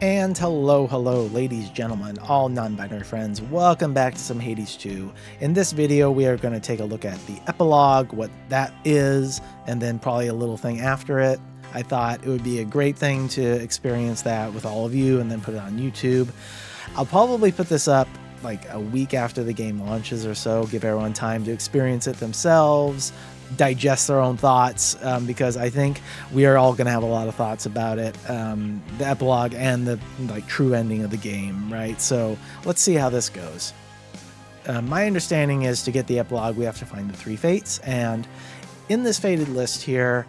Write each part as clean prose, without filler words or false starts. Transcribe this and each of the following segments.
And hello, ladies, gentlemen, all non-binary friends. Welcome back to some Hades 2. In this video, we are going to take a look at the epilogue, what that is, and then probably a little thing after it. I thought it would be a great thing to experience that with all of you and then put it on YouTube. I'll probably put this up like a week after the game launches or so, give everyone time to experience it themselves, digest their own thoughts, because I think we are all going to have a lot of thoughts about it, the epilogue and the true ending of the game, right? So let's see how this goes. My understanding is to get the epilogue, we have to find the 3 fates, and in this fated list here,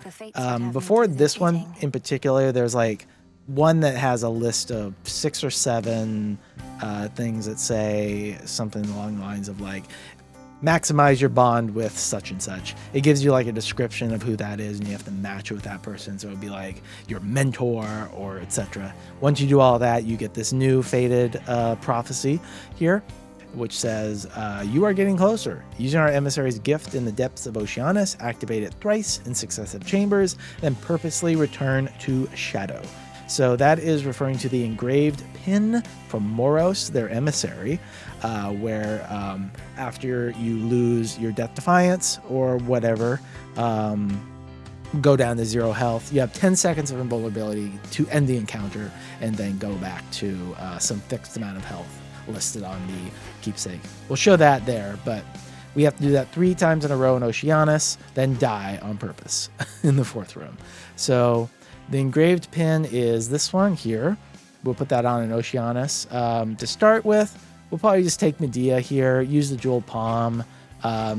before this one in particular, there's like one that has a list of 6 or 7 things that say something along the lines of like, maximize your bond with such and such. It gives you like a description of who that is and you have to match it with that person. So it would be like your mentor or etc. Once you do all that, you get this new fated prophecy here, which says, you are getting closer. Using our emissary's gift in the depths of Oceanus, activate it thrice in successive chambers, then purposely return to Shadow. So that is referring to the engraved pin from Moros, their emissary, where after you lose your Death Defiance or whatever, go down to 0 health. You have 10 seconds of invulnerability to end the encounter and then go back to some fixed amount of health listed on the keepsake. We'll show that there, but we have to do that 3 times in a row in Oceanus, then die on purpose in the 4th room. So the engraved pin is this one here. We'll put that on in Oceanus. To start with, we'll probably just take Medea here, use the Jewel Palm.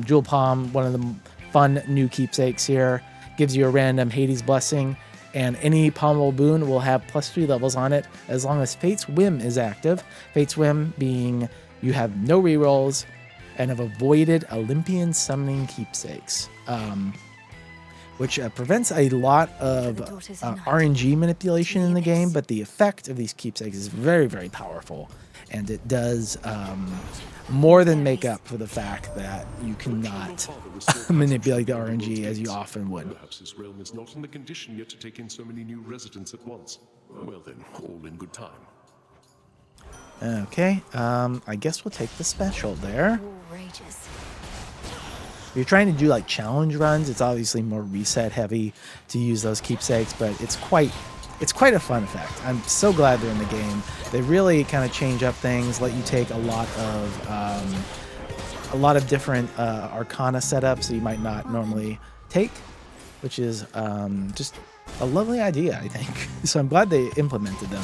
Jewel Palm, one of the fun new keepsakes here, gives you a random Hades blessing, and any palmable boon will have +3 levels on it as long as Fate's Whim is active. Fate's Whim being you have no rerolls and have avoided Olympian summoning keepsakes. Which prevents a lot of RNG manipulation in the game, but the effect of these keepsakes is very, very powerful, and it does more than make up for the fact that you cannot manipulate the RNG as you often would. Perhaps this realm is not in the condition yet to take in so many new residents at once. Well then, all in good time. Okay, I guess we'll take the special there. If you're trying to do like challenge runs, it's obviously more reset heavy to use those keepsakes, but it's quite a fun effect. I'm so glad they're in the game. They really kind of change up things, let you take a lot of different arcana setups that you might not normally take, which is just a lovely idea, I think. So I'm glad they implemented them.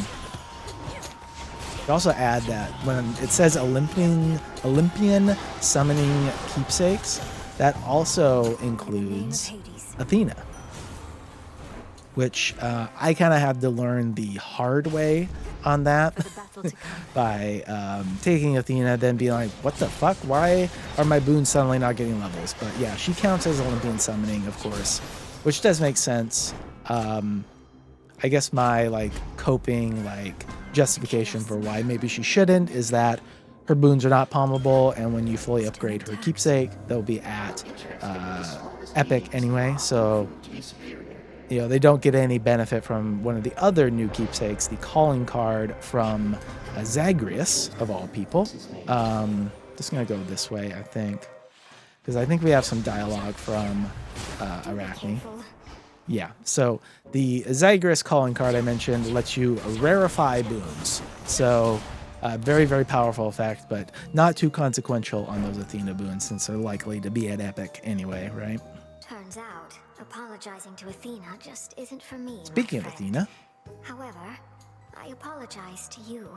You also add that when it says Olympian summoning keepsakes, that also includes Athena, which I kind of had to learn the hard way on that by taking Athena, then being like, what the fuck? Why are my boons suddenly not getting levels? But yeah, she counts as Olympian summoning, of course, which does make sense. I guess my coping justification for why maybe she shouldn't is that her boons are not palmable, and when you fully upgrade her keepsake, they'll be at epic anyway. So, you know, they don't get any benefit from one of the other new keepsakes, the calling card from Zagreus, of all people. Just gonna go this way, I think, because I think we have some dialogue from Arachne. Yeah, so the Zagreus calling card I mentioned lets you rarefy boons. So very, very powerful effect, but not too consequential on those Athena boons since they're likely to be at epic anyway, right? Turns out, apologizing to Athena just isn't for me. Speaking of Athena. However, I apologize to you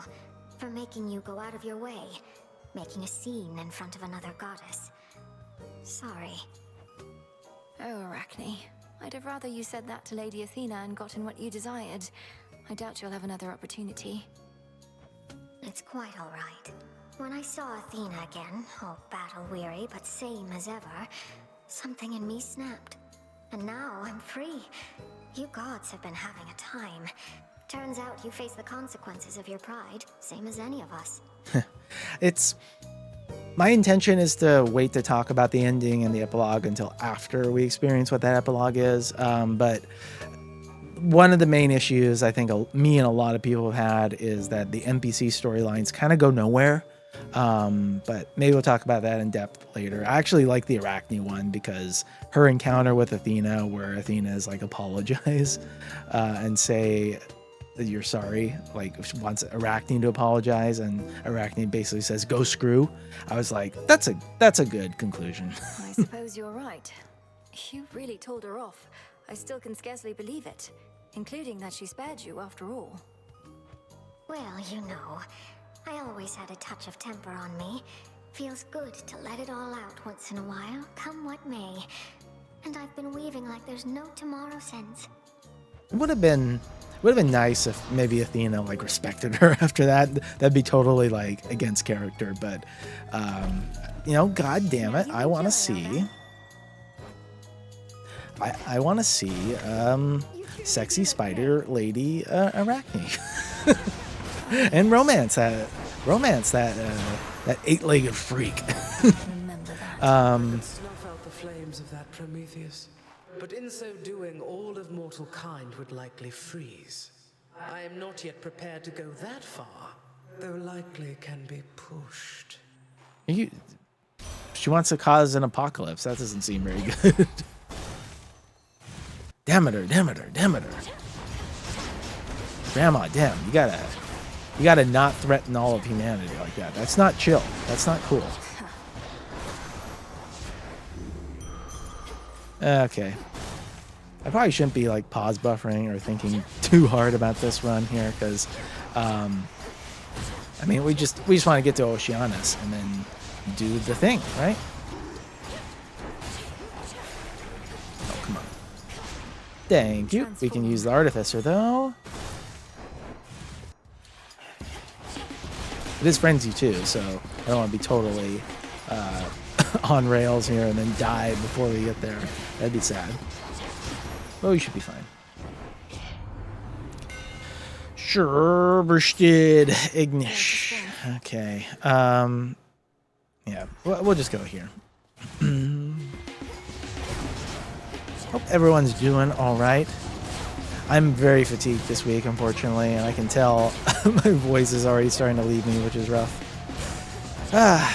for making you go out of your way, making a scene in front of another goddess. Sorry. Oh, Arachne. I'd have rather you said that to Lady Athena and gotten what you desired. I doubt you'll have another opportunity. It's quite all right. When I saw Athena again, all battle-weary but same as ever, something in me snapped. And now I'm free. You gods have been having a time. Turns out you face the consequences of your pride, same as any of us. My intention is to wait to talk about the ending and the epilogue until after we experience what that epilogue is. But one of the main issues I think me and a lot of people have had is that the NPC storylines kind of go nowhere. But maybe we'll talk about that in depth later. I actually like the Arachne one because her encounter with Athena, where Athena is like apologize and say that you're sorry, like she wants Arachne to apologize, and Arachne basically says go screw. I was like, that's a good conclusion. I suppose you're right. You really told her off. I still can scarcely believe it, including that she spared you after all. Well, you know, I always had a touch of temper on me. Feels good to let it all out once in a while, come what may. And I've been weaving like there's no tomorrow since. It would have been nice if maybe Athena like respected her after that. That'd be totally like against character, but you know, god damn it, I want to see sexy spider lady Arachne. And romance that eight-legged freak. Remember that. Snuff out the flames of that Prometheus. But in so doing, all of mortal kind would likely freeze. I am not yet prepared to go that far, though likely can be pushed. She wants to cause an apocalypse. That doesn't seem very good. Demeter. Grandma, damn, you gotta not threaten all of humanity like that. That's not chill. That's not cool. Okay. I probably shouldn't be like pause buffering or thinking too hard about this run here because, I mean, we just want to get to Oceanus and then do the thing, right? Oh, come on. Thank you. We can use the Artificer though. It is Frenzy too, so I don't want to be totally on rails here and then die before we get there. That'd be sad. But we should be fine. Sure, Bursted Ignish. Okay. Yeah, we'll just go here. Hope everyone's doing all right. I'm very fatigued this week, unfortunately, and I can tell my voice is already starting to leave me, which is rough.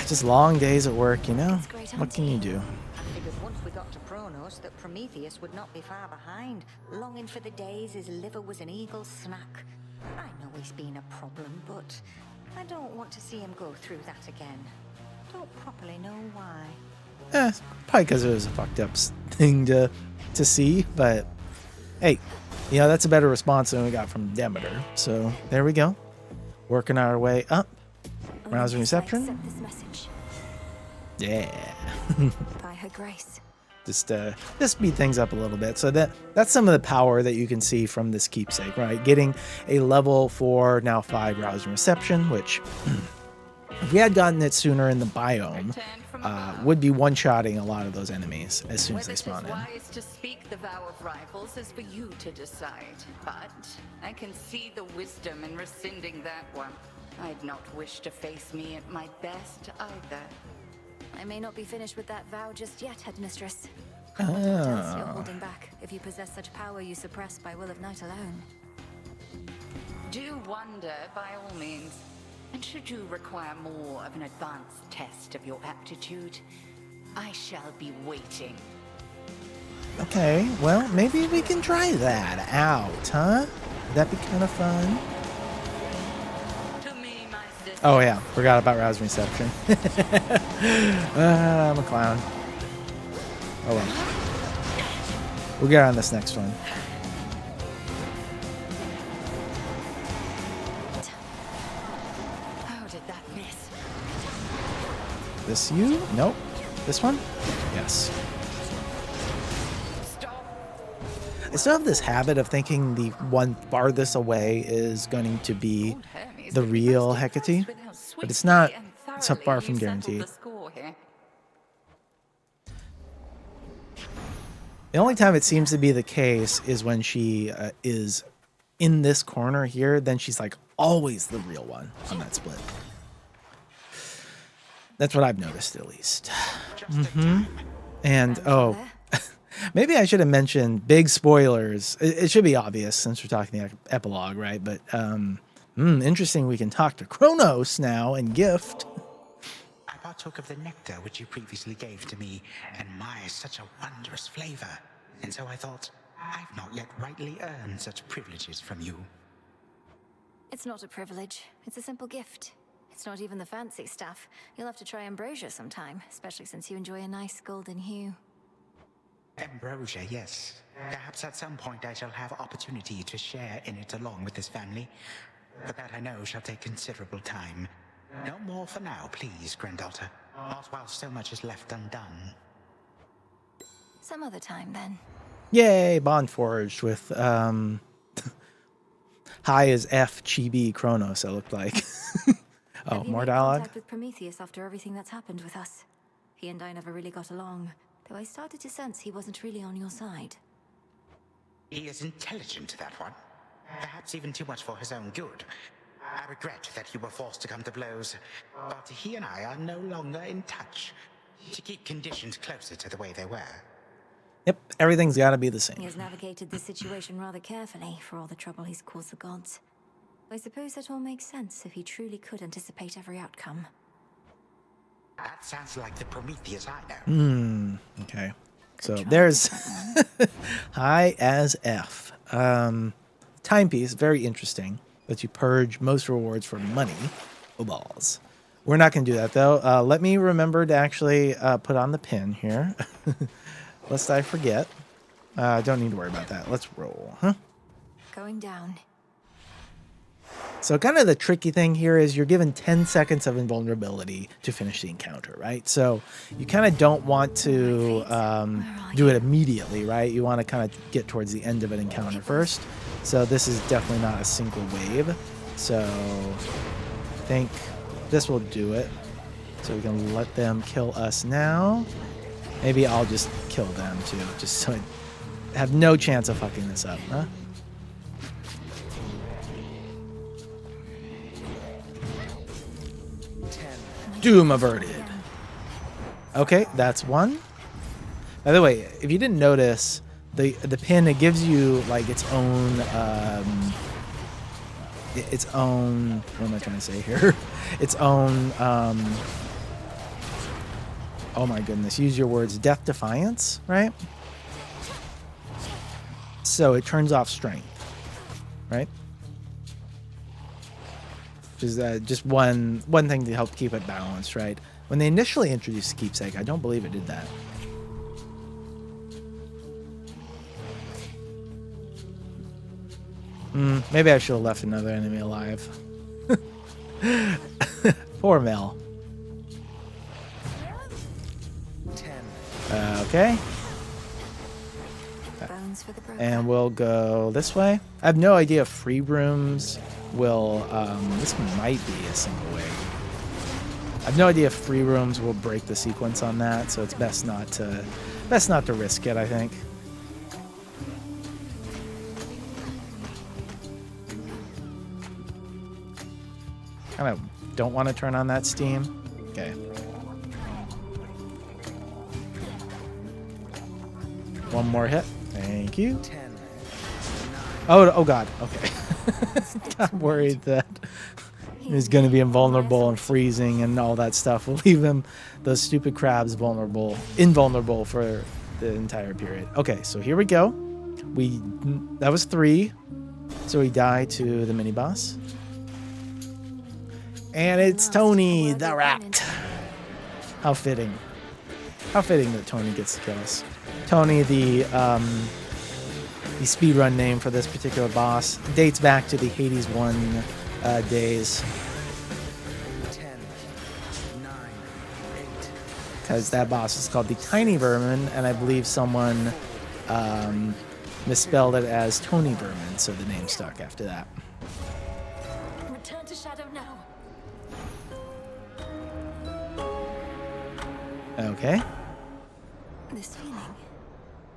Just long days at work, you know? What can you do? I figured once we got to Chronos that Prometheus would not be far behind, longing for the days his liver was an eagle's snack. I know he's been a problem, but I don't want to see him go through that again. Don't properly know why. Probably because it was a fucked up thing to see, but hey, you know, that's a better response than we got from Demeter. So there we go. Working our way up. Rousing reception. Yeah. By her grace. Just speed things up a little bit. So that's some of the power that you can see from this keepsake, right? Getting a level 4, now 5 rousing reception, which if we had gotten it sooner in the biome, would be one-shotting a lot of those enemies as soon as they spawn in. Whether 'tis wise to speak the vow of rivals is for you to decide, but I can see the wisdom in rescinding that one. I'd not wish to face me at my best either. I may not be finished with that vow just yet, headmistress. Ah. What else you're holding back if you possess such power you suppress by will of night alone? Do wonder by all means. And should you require more of an advanced test of your aptitude, I shall be waiting. Okay, well, maybe we can try that out, huh? That'd be kind of fun. To me, my sister. Oh yeah, forgot about rousing reception. I'm a clown. Oh well. We'll get on this next one. How did that miss? This you? Nope. This one? Yes. I still have this habit of thinking the one farthest away is going to be the real Hecate, but it's not. It's so far from guaranteed. The only time it seems to be the case is when she is in this corner here. Then she's like always the real one on that split. That's what I've noticed, at least. And oh, Maybe I should have mentioned big spoilers. It should be obvious since we're talking the epilogue, right? But interesting. We can talk to Chronos now and gift. I partook of the nectar which you previously gave to me, and my, such a wondrous flavor. And so I thought, I've not yet rightly earned such privileges from you. It's not a privilege. It's a simple gift. It's not even the fancy stuff. You'll have to try ambrosia sometime, especially since you enjoy a nice golden hue. Ambrosia, yes. Perhaps at some point I shall have opportunity to share in it along with this family. But that I know shall take considerable time. No more for now, please, granddaughter. Not while so much is left undone. Some other time, then. Yay, bond forged with high as F chibi Chronos, it looked like. Oh, Have you more made dialogue? contact with Prometheus after everything that's happened with us? He and I never really got along, though I started to sense he wasn't really on your side. He is intelligent, that one. Perhaps even too much for his own good. I regret that you were forced to come to blows, but he and I are no longer in touch. To keep conditions closer to the way they were. Yep, everything's got to be the same. He has navigated this situation rather carefully for all the trouble he's caused the gods. I suppose that all makes sense if he truly could anticipate every outcome. That sounds like the Prometheus I know. Okay. So there's high as F. Timepiece, very interesting. Lets you purge most rewards for money. Oh, balls. We're not going to do that, though. Let me remember to actually put on the pin here. Lest I forget. Don't need to worry about that. Let's roll. Huh? Going down. So kind of the tricky thing here is you're given 10 seconds of invulnerability to finish the encounter, right? So you kind of don't want to do it immediately, right? You want to kind of get towards the end of an encounter first. So this is definitely not a single wave. So I think this will do it. So we can let them kill us now. Maybe I'll just kill them too, just so I have no chance of fucking this up, huh? Doom averted. Okay, that's one. By the way, if you didn't notice, the pin, it gives you like its own what am I trying to say here? Its own oh my goodness, use your words, death defiance, right? So it turns off strength, right? Which is just one thing to help keep it balanced, right? When they initially introduced Keepsake, I don't believe it did that. Maybe I should have left another enemy alive. Poor Mel. 10. Okay. And we'll go this way. I have no idea if free rooms will this might be a single wave. I have no idea if free rooms will break the sequence on that, so it's best not to risk it, I think. Kind of don't want to turn on that steam. Okay. One more hit. Thank you. 10. Oh god. Okay. I'm worried that he's going to be invulnerable and freezing and all that stuff. We'll leave him, those stupid crabs, invulnerable for the entire period. Okay, so here we go. That was 3. So we die to the mini boss. And it's Tony the Rat. How fitting. How fitting that Tony gets to kill us. Tony, the speedrun name for this particular boss, dates back to the Hades 1 days. 10, 9, 8. Because that boss is called the Tiny Vermin, and I believe someone misspelled it as Tony Vermin, so the name stuck after that. Return to Shadow now. Okay. This feeling.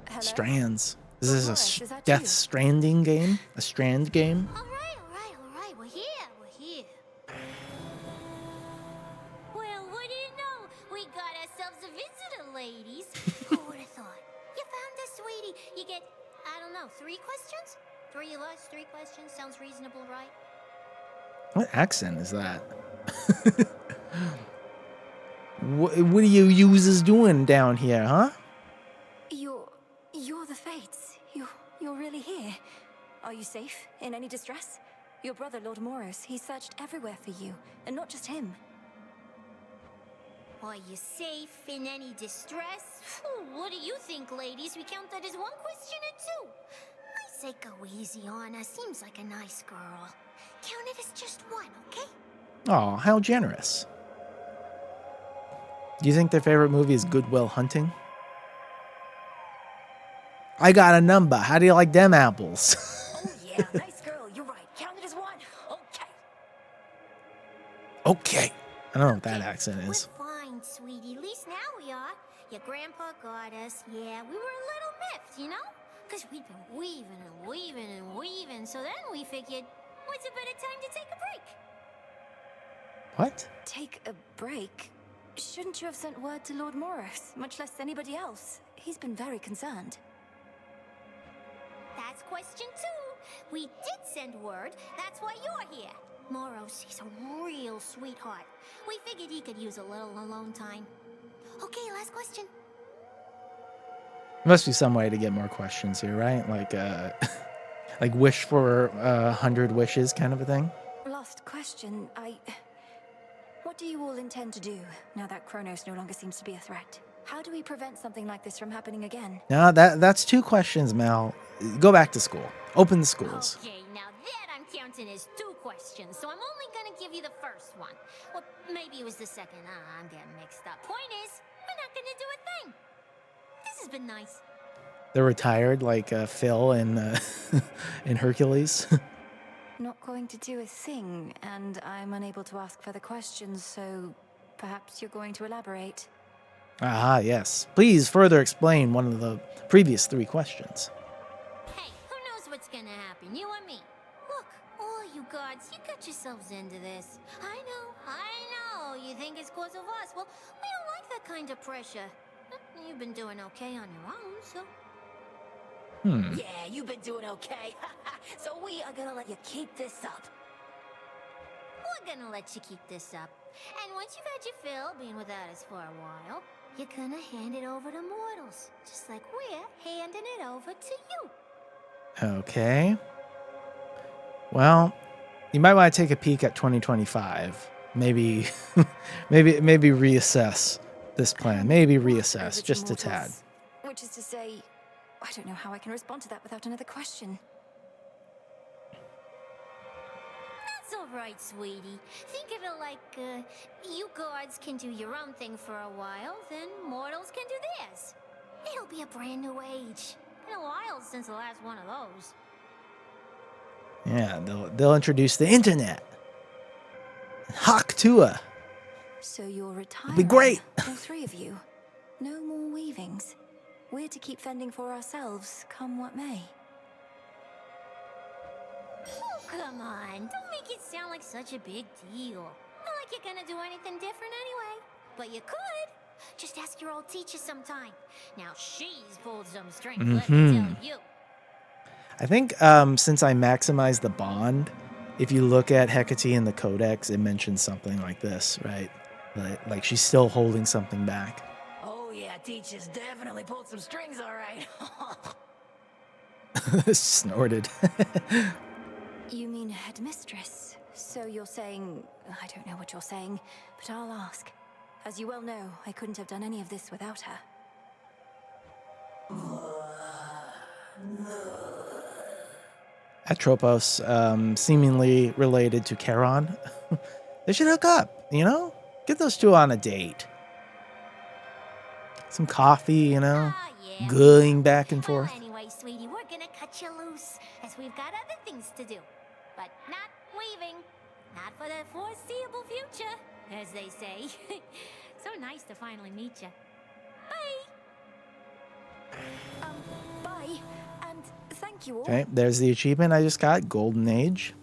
Hello? Strands. Is this Dolores, a is that Death you? Stranding game? A Strand game? All right. We're here. Well, what do you know? We got ourselves a visitor, ladies. Who would have thought? You found us maybe you get, I don't know, 3 questions? 3 of us, 3 questions, sounds reasonable, right? What accent is that? What are you users doing down here, huh? You're the Fates. You're really here. Are you safe? In any distress? Your brother, Lord Moros, he searched everywhere for you, and not just him. Are you safe in any distress? What do you think, ladies? We count that as 1 question or 2? I say go easy on her. Seems like a nice girl. Count it as just 1, okay? Oh, how generous. Do you think their favorite movie is Good Will Hunting? I got a number. How do you like them apples? Oh yeah, nice girl. You're right. Count it as 1. Okay. Okay. I don't know what that accent is. We're fine, sweetie. At least now we are. Your grandpa got us. Yeah, we were a little miffed, you know? Because we'd been weaving and weaving and weaving. So then we figured, what's a better time to take a break? What? Take a break? Shouldn't you have sent word to Lord Moros, much less anybody else? He's been very concerned. That's question 2. We did send word. That's why you're here. Moros, he's a real sweetheart. We figured he could use a little alone time. Okay, last question. Must be some way to get more questions here, right? Like, like wish for 100 wishes kind of a thing. Last question. What do you all intend to do now that Chronos no longer seems to be a threat? How do we prevent something like this from happening again? No, that's 2 questions, Mel. Go back to school. Open the schools. Okay, now that I'm counting as 2 questions, so I'm only gonna give you the first one. Or maybe it was the second. I'm getting mixed up. Point is, we're not gonna do a thing. This has been nice. They're retired, like Phil and in Hercules. Not going to do a thing, and I'm unable to ask further questions, so perhaps you're going to elaborate. Ah, yes. Please further explain one of the previous 3 questions. Hey, who knows what's gonna happen, you or me? Look, all you gods, you got yourselves into this. I know, you think it's cause of us. Well, we don't like that kind of pressure. You've been doing okay on your own, so... Yeah, you've been doing okay. So we are gonna let you keep this up. We're gonna let you keep this up. And once you've had your fill being without us for a while, you're gonna hand it over to mortals. Just like we're handing it over to you. Okay. Well, you might want to take a peek at 2025. Maybe maybe reassess this plan. Maybe reassess just a tad. Which is to say, I don't know how I can respond to that without another question. That's all right, sweetie. Think of it like, you gods can do your own thing for a while, then mortals can do theirs. It'll be a brand new age. Been a while since the last one of those. Yeah, they'll introduce the internet. Hawk Tua. So you're retiring. It'll be great. All 3 of you. No more weavings. We're to keep fending for ourselves, come what may. Oh, come on. Don't make it sound like such a big deal. Not like you're gonna do anything different anyway. But you could. Just ask your old teacher sometime. Now, she's pulled some strings, let me tell you. I think since I maximized the bond, if you look at Hecate in the Codex, it mentions something like this, right? Like she's still holding something back. Oh yeah, teacher's definitely pulled some strings, all right. Snorted. You mean headmistress? So you're saying... I don't know what you're saying, but I'll ask. As you well know, I couldn't have done any of this without her. Atropos, seemingly related to Charon. They should hook up, you know? Get those 2 on a date. Some coffee, you know? Yeah. Going back and forth. Well, anyway, sweetie, we're gonna cut you loose, as we've got other things to do. But not weaving. Not for the foreseeable future, as they say. So nice to finally meet you. Bye! Bye, and thank you all. Okay, there's the achievement I just got, Golden Age.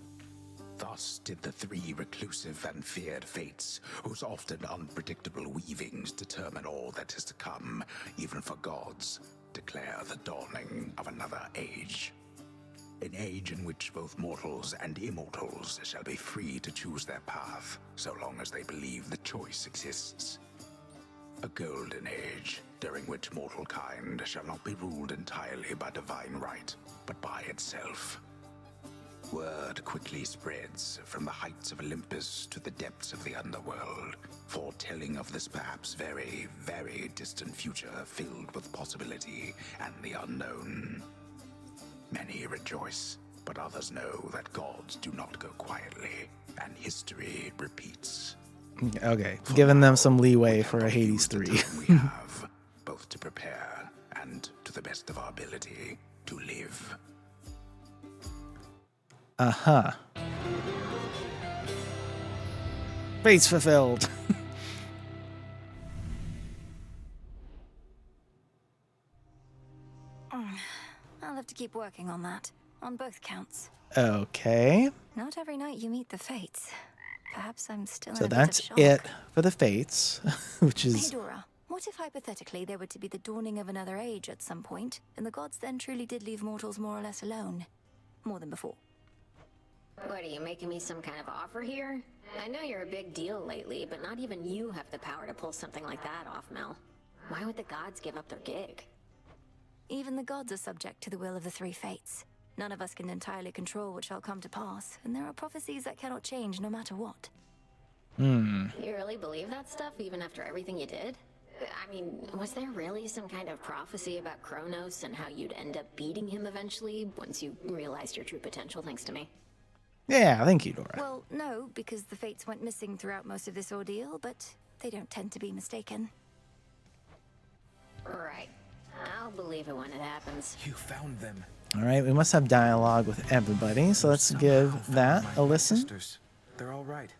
Thus did the 3 reclusive and feared fates, whose often unpredictable weavings determine all that is to come, even for gods. declare the dawning of another age. An age in which both mortals and immortals shall be free to choose their path, so long as they believe the choice exists. A golden age, during which mortal kind shall not be ruled entirely by divine right, but by itself. Word quickly spreads from the heights of Olympus to the depths of the underworld, foretelling of this perhaps very, very distant future filled with possibility and the unknown. Many rejoice, but others know that gods do not go quietly, and history repeats. Okay, giving them some leeway for a Hades 3. We have, both to prepare and, to the best of our ability, to live. Uh-huh. Fates fulfilled. I'll have to keep working on that, on both counts. Okay. Not every night you meet the fates. Perhaps I'm still So in a that's bit of shock. it for the fates, which Hey is... Dora, what if hypothetically there were to be the dawning of another age at some point, and the gods then truly did leave mortals more or less alone? More than before. What, are you making me some kind of offer here? I know you're a big deal lately, but not even you have the power to pull something like that off, Mel. Why would the gods give up their gig? Even the gods are subject to the will of the three fates. None of us can entirely control what shall come to pass, and there are prophecies that cannot change no matter what. You really believe that stuff, even after everything you did? I mean, was there really some kind of prophecy about Chronos and how you'd end up beating him eventually, once you realized your true potential thanks to me? Yeah, thank you, Dora. Well, no, because the fates went missing throughout most of this ordeal, but they don't tend to be mistaken. Right. I'll believe it when it happens. You found them. All right, we must have dialogue with everybody, so let's give that a listen. Sisters. They're all right.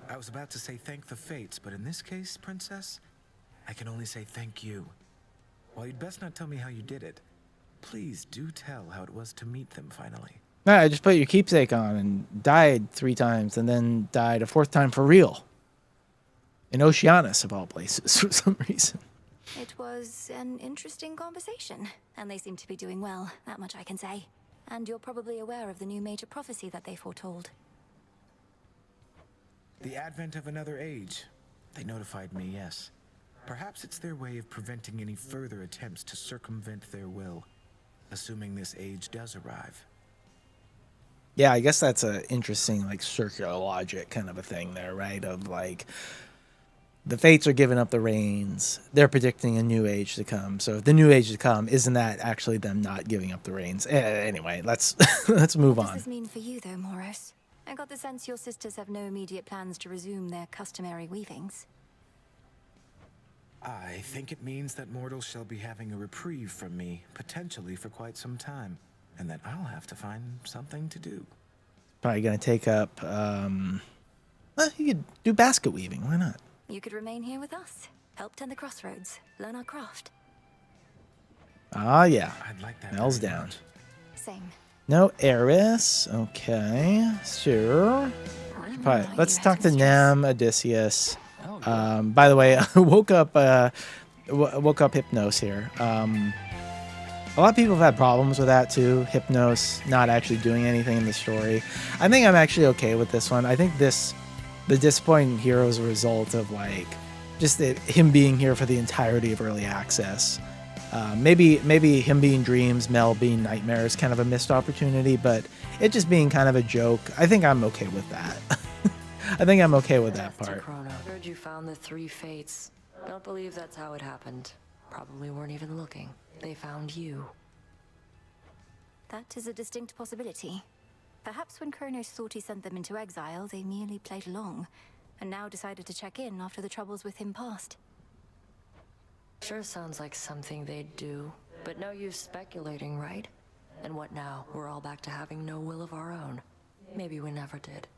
I was about to say thank the fates, but in this case, Princess, I can only say thank you. While you'd best not tell me how you did it, please do tell how it was to meet them finally. No, I just put your keepsake on and died 3 times, and then died a 4th time for real. In Oceanus, of all places, for some reason. It was an interesting conversation, and they seem to be doing well, that much I can say. And you're probably aware of the new major prophecy that they foretold. The advent of another age. They notified me, yes. Perhaps it's their way of preventing any further attempts to circumvent their will, assuming this age does arrive. Yeah, I guess that's a interesting, like, circular logic kind of a thing there, right? Of, like, the fates are giving up the reins. They're predicting a new age to come. So if the new age to come, isn't that actually them not giving up the reins? Anyway, let's let's move What on. does this mean for you, though, Moros? I got the sense your sisters have no immediate plans to resume their customary weavings. I think it means that mortals shall be having a reprieve from me, potentially for quite some time, and that I'll have to find something to do. Probably going to take up, well, you could do basket weaving. Why not? You could remain here with us, help tend the crossroads, learn our craft. Ah, yeah. I'd like that. Mel's very down. much. Same. No Eris. Okay, sure. Probably. Let's You talk had to some Nem, Odysseus. By the way, I woke up Hypnos here. A lot of people have had problems with that too. Hypnos not actually doing anything in the story. I think I'm actually okay with this one. I think the disappointing hero is a result of, like, just him being here for the entirety of early access. Maybe him being dreams, Mel being nightmares, kind of a missed opportunity, but it just being kind of a joke. I think I'm okay with that. I think I'm okay with that part. Chrono, heard you found the 3 fates. Don't believe that's how it happened. Probably weren't even looking. They found you. That is a distinct possibility. Perhaps when Chronos thought he sent them into exile, they merely played along, and now decided to check in after the troubles with him passed. Sure sounds like something they'd do, but no use speculating, right? And what now? We're all back to having no will of our own. Maybe we never did.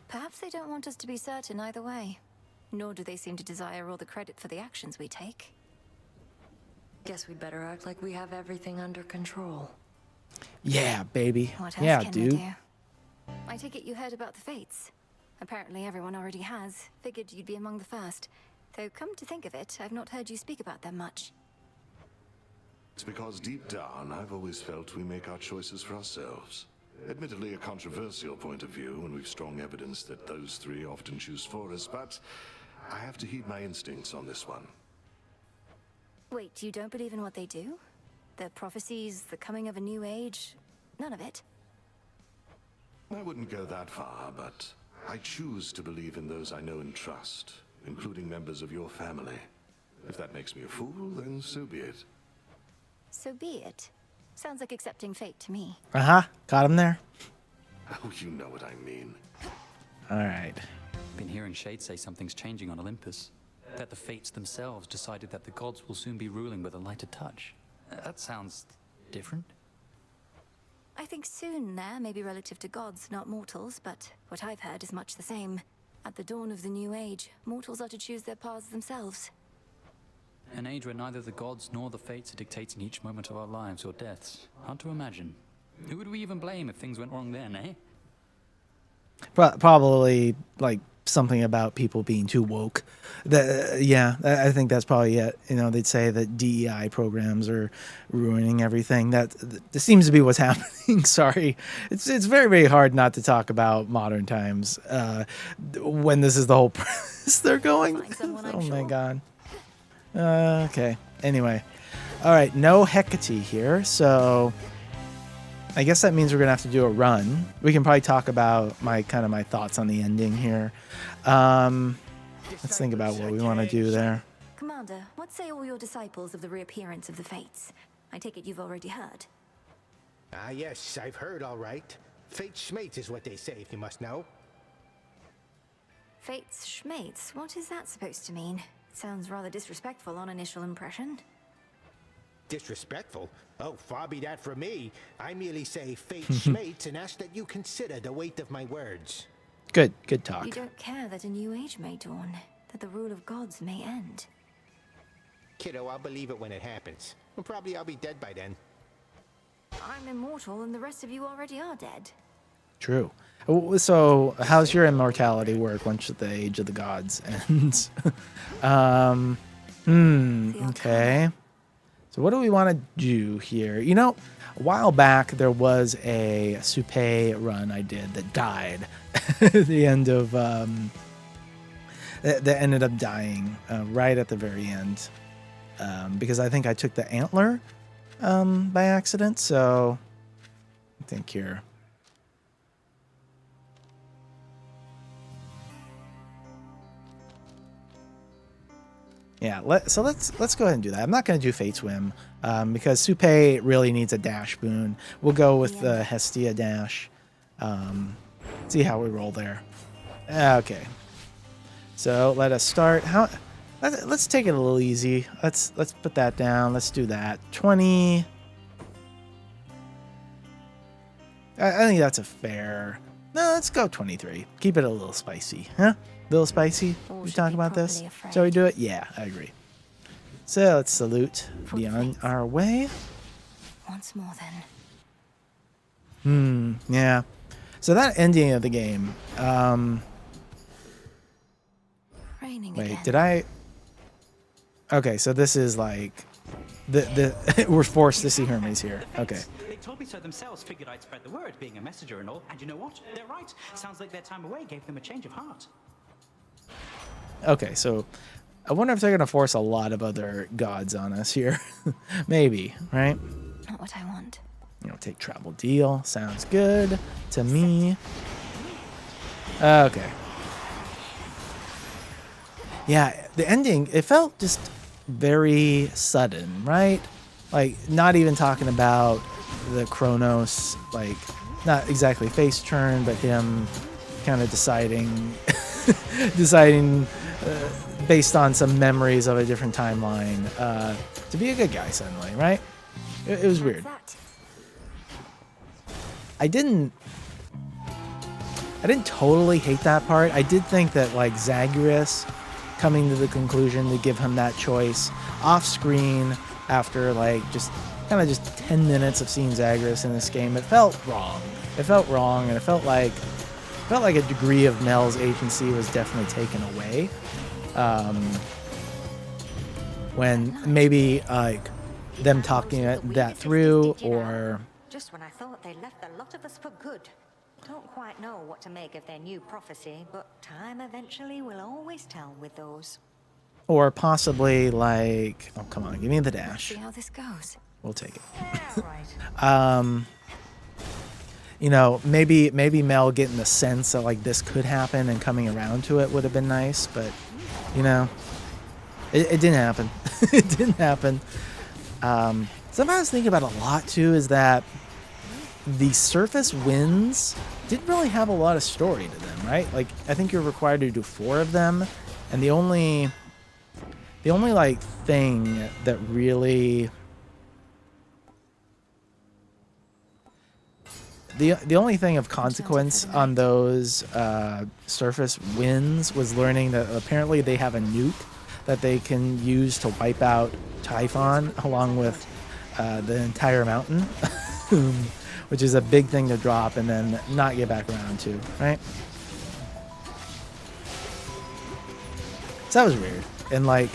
Perhaps they don't want us to be certain either way. Nor do they seem to desire all the credit for the actions we take. Guess we'd better act like we have everything under control. Yeah, baby. What else Yeah, can dude. we do? I take it you heard about the fates. Apparently everyone already has. Figured you'd be among the first. Though come to think of it, I've not heard you speak about them much. It's because deep down, I've always felt we make our choices for ourselves. Admittedly, a controversial point of view, and we've strong evidence that those three often choose for us, but I have to heed my instincts on this one. Wait, you don't believe in what they do? The prophecies, the coming of a new age? None of it? I wouldn't go that far, but I choose to believe in those I know and trust, including members of your family. If that makes me a fool, then so be it. So be it. Sounds like accepting fate to me. Uh-huh. Got him there. Oh, you know what I mean. All right. Been hearing Shade say something's changing on Olympus. That the fates themselves decided that the gods will soon be ruling with a lighter touch. That sounds different. I think soon there may be relative to gods, not mortals, but what I've heard is much the same. At the dawn of the new age, mortals are to choose their paths themselves. An age where neither the gods nor the fates are dictating each moment of our lives or deaths. Hard to imagine. Who would we even blame if things went wrong then, eh? Probably like something about people being too woke. Yeah, I think that's probably it. You know, they'd say that DEI programs are ruining everything. This seems to be what's happening. Sorry, it's very, very hard not to talk about modern times when this is the whole premise they're going. Oh my god. Okay. Anyway, all right. No Hecate here, so I guess that means we're gonna have to do a run. We can probably talk about my thoughts on the ending here. Let's think about what we want to do there. Commander, what say all your disciples of the reappearance of the Fates? I take it you've already heard. Ah, yes, I've heard all right. Fate schmates is what they say, if you must know. Fates schmates? What is that supposed to mean? Sounds rather disrespectful on initial impression. Disrespectful? Oh, far be that from me. I merely say fate schmates and ask that you consider the weight of my words. Good talk. You don't care that a new age may dawn, that the rule of gods may end. Kiddo, I'll believe it when it happens. And probably I'll be dead by then. I'm immortal and the rest of you already are dead. True. So how's your immortality work once the age of the gods ends? Okay. So what do we want to do here? You know, a while back there was a Supay run I did that died at the end of that ended up dying right at the very end because I think I took the antler by accident. So I think here. Yeah, so let's go ahead and do that. I'm not going to do Fate Swim because Supay really needs a dash boon. We'll go with the Hestia dash. See how we roll there. Okay. So let us start. Let's take it a little easy. Let's put that down. Let's do that. 20. I think that's a fair. No, let's go 23. Keep it a little spicy, huh? A little spicy? We talk about this? Shall we do it? Yeah, I agree. So let's salute. Be on our way. Once more then. Yeah. So that ending of the game. Wait, did I? Okay, so this is like we're forced to see Hermes here. Okay. They told me so themselves. Figured I'd spread the word, being a messenger and all. And you know what? They're right. Sounds like their time away gave them a change of heart. Okay, so I wonder if they're gonna force a lot of other gods on us here. Maybe, right? Not what I want. You know, take travel deal. Sounds good to me. Okay. Yeah, the ending, it felt just very sudden, right? Like, not even talking about the Chronos, like, not exactly face turn, but him kind of deciding based on some memories of a different timeline to be a good guy suddenly, right? It was weird. I didn't totally hate that part. I did think that like Zagreus coming to the conclusion to give him that choice off screen after like just 10 minutes of seeing Zagreus in this game, it felt wrong. It felt wrong, and it felt like a degree of Mel's agency was definitely taken away. when maybe like them talking that through, or just when I thought they left the lot of us for good. Don't quite know what to make of their new prophecy, but time eventually will always tell with those. or possibly like, oh come on, give me the dash. See how this goes. We'll take it. Yeah, right. You know, maybe Mel getting the sense that like this could happen and coming around to it would have been nice, but you know, it didn't happen. It didn't happen. Something I was thinking about a lot too is that the surface winds didn't really have a lot of story to them, right? Like I think you're required to do 4 of them, and the only like thing that really the only thing of consequence on those surface winds was learning that apparently they have a nuke that they can use to wipe out Typhon along with the entire mountain, which is a big thing to drop and then not get back around to, right? So that was weird. And like,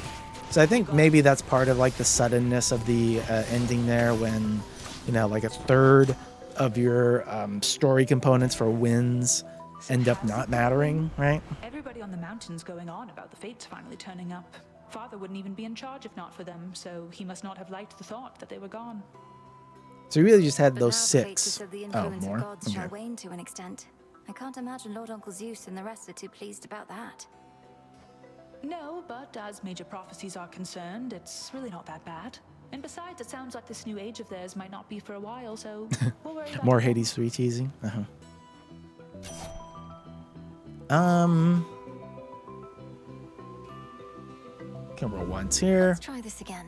so I think maybe that's part of like the suddenness of the ending there, when, you know, like a third of your story components for wins end up not mattering, right? Everybody on the mountain's going on about the fates finally turning up. Father wouldn't even be in charge if not for them, so he must not have liked the thought that they were gone. So we really just had But those now the fates 6. of the Oh, influence more? of gods Okay. shall wane to an extent. I can't imagine Lord Uncle Zeus and the rest are too pleased about that. No, but as major prophecies are concerned, it's really not that bad. And besides, it sounds like this new age of theirs might not be for a while, so we'll worry about More it. Hades 3 teasing. Can roll once here. Let's try this again.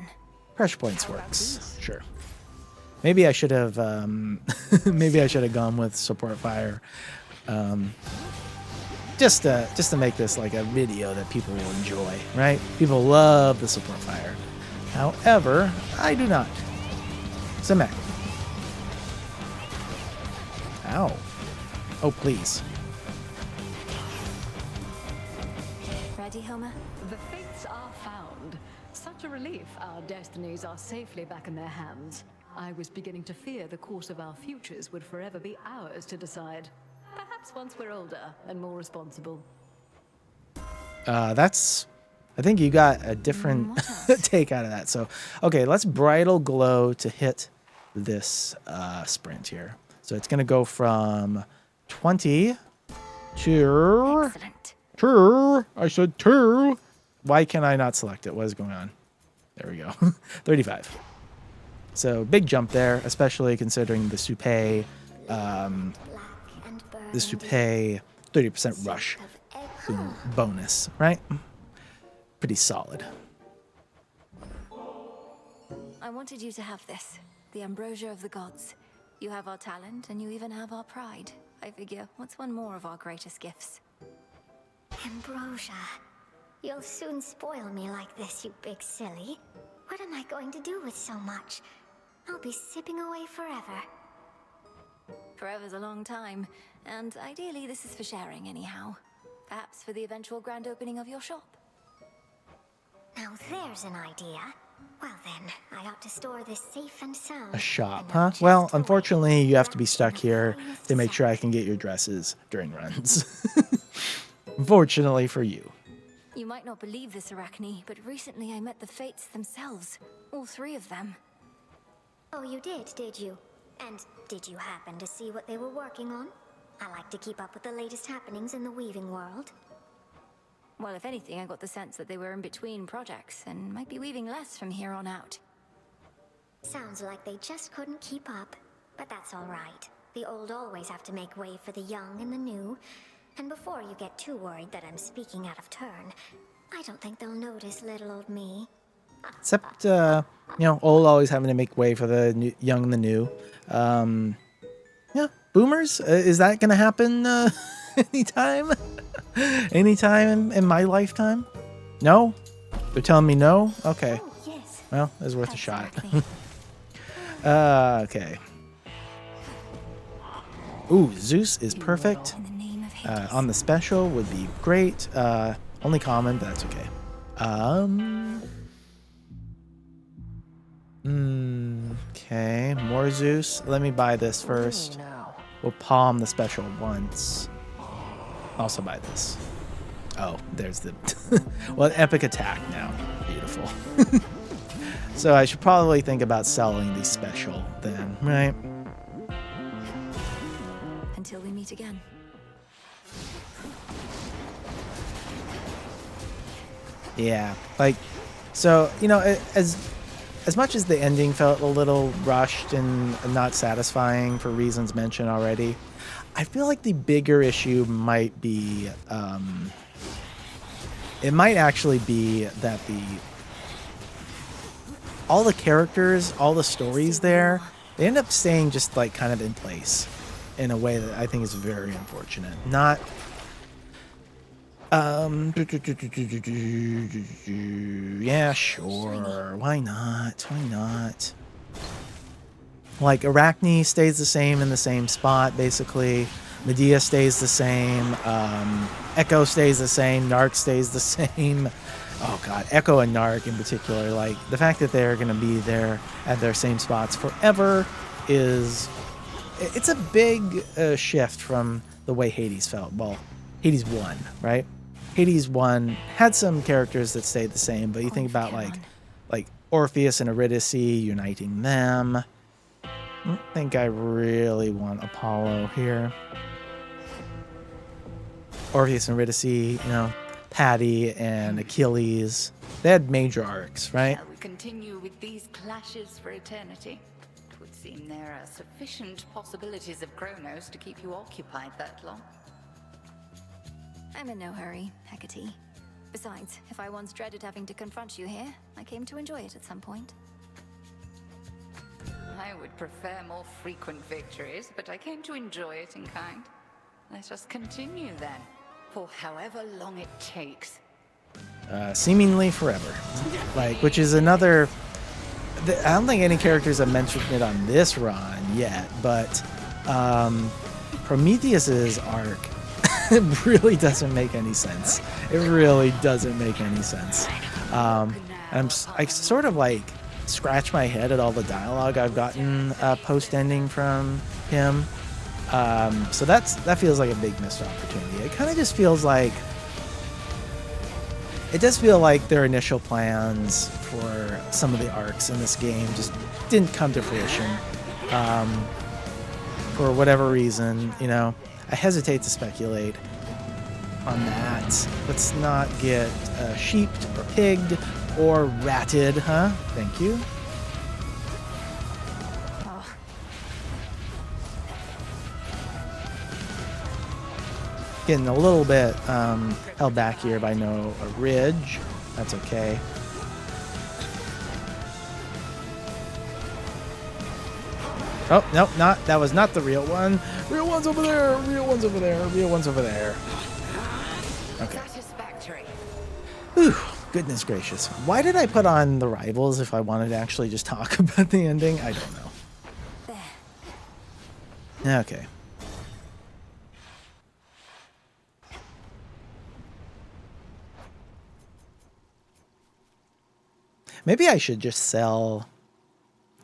Pressure points works. Sure. Maybe I should have maybe I should have gone with support fire. Just to make this like a video that people will enjoy, right? People love the support fire. However, I do not. Simek. Ow. Oh, please. Ready, Homer? The fates are found. Such a relief our destinies are safely back in their hands. I was beginning to fear the course of our futures would forever be ours to decide. Perhaps once we're older and more responsible. I think you got a different take out of that. So, okay, let's bridal glow to hit this sprint here. So it's going to go from 20 to... Excellent. I said 2. Why can I not select it? What is going on? There we go. 35. So big jump there, especially considering the Supay 30% rush bonus, right? Pretty solid. I wanted you to have this. The ambrosia of the gods. You have our talent, and you even have our pride. I figure, what's one more of our greatest gifts? Ambrosia. You'll soon spoil me like this, you big silly. What am I going to do with so much? I'll be sipping away forever. Forever's a long time, and ideally this is for sharing anyhow. Perhaps for the eventual grand opening of your shop. Now there's an idea. Well then, I ought to store this safe and sound. A shop, huh? Well, unfortunately, you have to be stuck here to make sure I can get your dresses during runs. Unfortunately for you. You might not believe this, Arachne, but recently I met the Fates themselves. All 3 of them. Oh, you did you? And did you happen to see what they were working on? I like to keep up with the latest happenings in the weaving world. Well, if anything, I got the sense that they were in between projects and might be weaving less from here on out. Sounds like they just couldn't keep up, but that's all right. The old always have to make way for the young and the new. And before you get too worried that I'm speaking out of turn, I don't think they'll notice little old me. Except, you know, old always having to make way for the young and the new. Yeah, boomers? Is that going to happen anytime? Anytime in my lifetime? No? They're telling me no? Okay. Oh, yes. Well, it was worth a shot. Okay. Ooh, Zeus is perfect. On the special would be great. Only common, but that's okay. Okay, more Zeus. Let me buy this first. We'll palm the special once. Also buy this. Oh, there's the... well, epic attack now. Beautiful. So I should probably think about selling the special then, right? Until we meet again. Yeah, like, so, you know, as much as the ending felt a little rushed and not satisfying for reasons mentioned already, I feel like the bigger issue might be, it might actually be that all the characters, all the stories there, they end up staying just like kind of in place in a way that I think is very unfortunate. Not, yeah, sure. Why not? Why not? Like, Arachne stays the same in the same spot, basically. Medea stays the same. Echo stays the same. Narc stays the same. Oh, God. Echo and Narc in particular. Like, the fact that they're going to be there at their same spots forever is... It's a big shift from the way Hades felt. Well, Hades 1, right? Hades 1 had some characters that stayed the same, but you think about like Orpheus and Eurydice, uniting them. I don't think I really want Apollo here. Orpheus and Eurydice, you know, Patty and Achilles. They had major arcs, right? Shall we continue with these clashes for eternity? It would seem there are sufficient possibilities of Chronos to keep you occupied that long. I'm in no hurry, Hecate. Besides, if I once dreaded having to confront you here, I came to enjoy it at some point. I would prefer more frequent victories, but I came to enjoy it in kind. Let us continue then, for however long it takes. Seemingly forever. Like, which is another... I don't think any characters have mentioned it on this run yet, but Prometheus's arc really doesn't make any sense. It really doesn't make any sense. I sort of like scratch my head at all the dialogue I've gotten post-ending from him. So that feels like a big missed opportunity. It kind of just feels like... It does feel like their initial plans for some of the arcs in this game just didn't come to fruition. For whatever reason, you know. I hesitate to speculate on that. Let's not get sheeped or pigged or ratted, huh? Thank you. Getting a little bit held back here by a ridge. That's okay. Oh, nope, that was not the real one. Real one's over there. Real one's over there. Real one's over there. Okay. Whew, goodness gracious. Why did I put on the rivals if I wanted to actually just talk about the ending? I don't know. Okay. Maybe I should just sell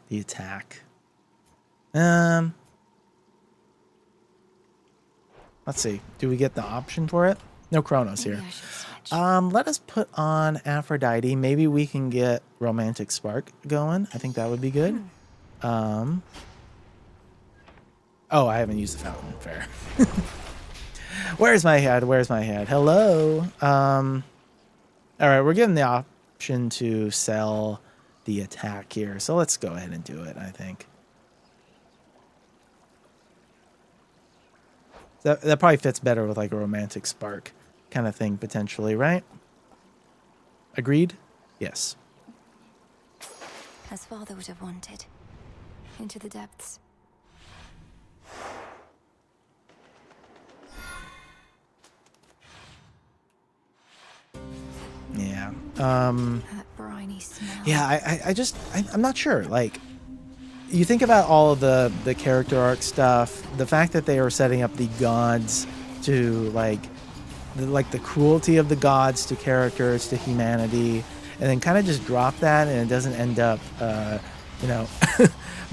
the attack. Let's see. Do we get the option for it? No Chronos here. Let us put on Aphrodite. Maybe we can get Romantic Spark going. I think that would be good. Oh, I haven't used the fountain. Fair. Where's my head? Where's my head? Hello. All right, we're getting the option to sell the attack here. So let's go ahead and do it, I think. That probably fits better with like a Romantic Spark kind of thing, potentially, right? Agreed? Yes. As father would have wanted. Into the depths. Yeah. That briny smell. Yeah, I'm not sure. Like, you think about all of the character arc stuff, the fact that they are setting up the gods to like the cruelty of the gods to characters, to humanity, and then kind of just drop that and it doesn't end up you know,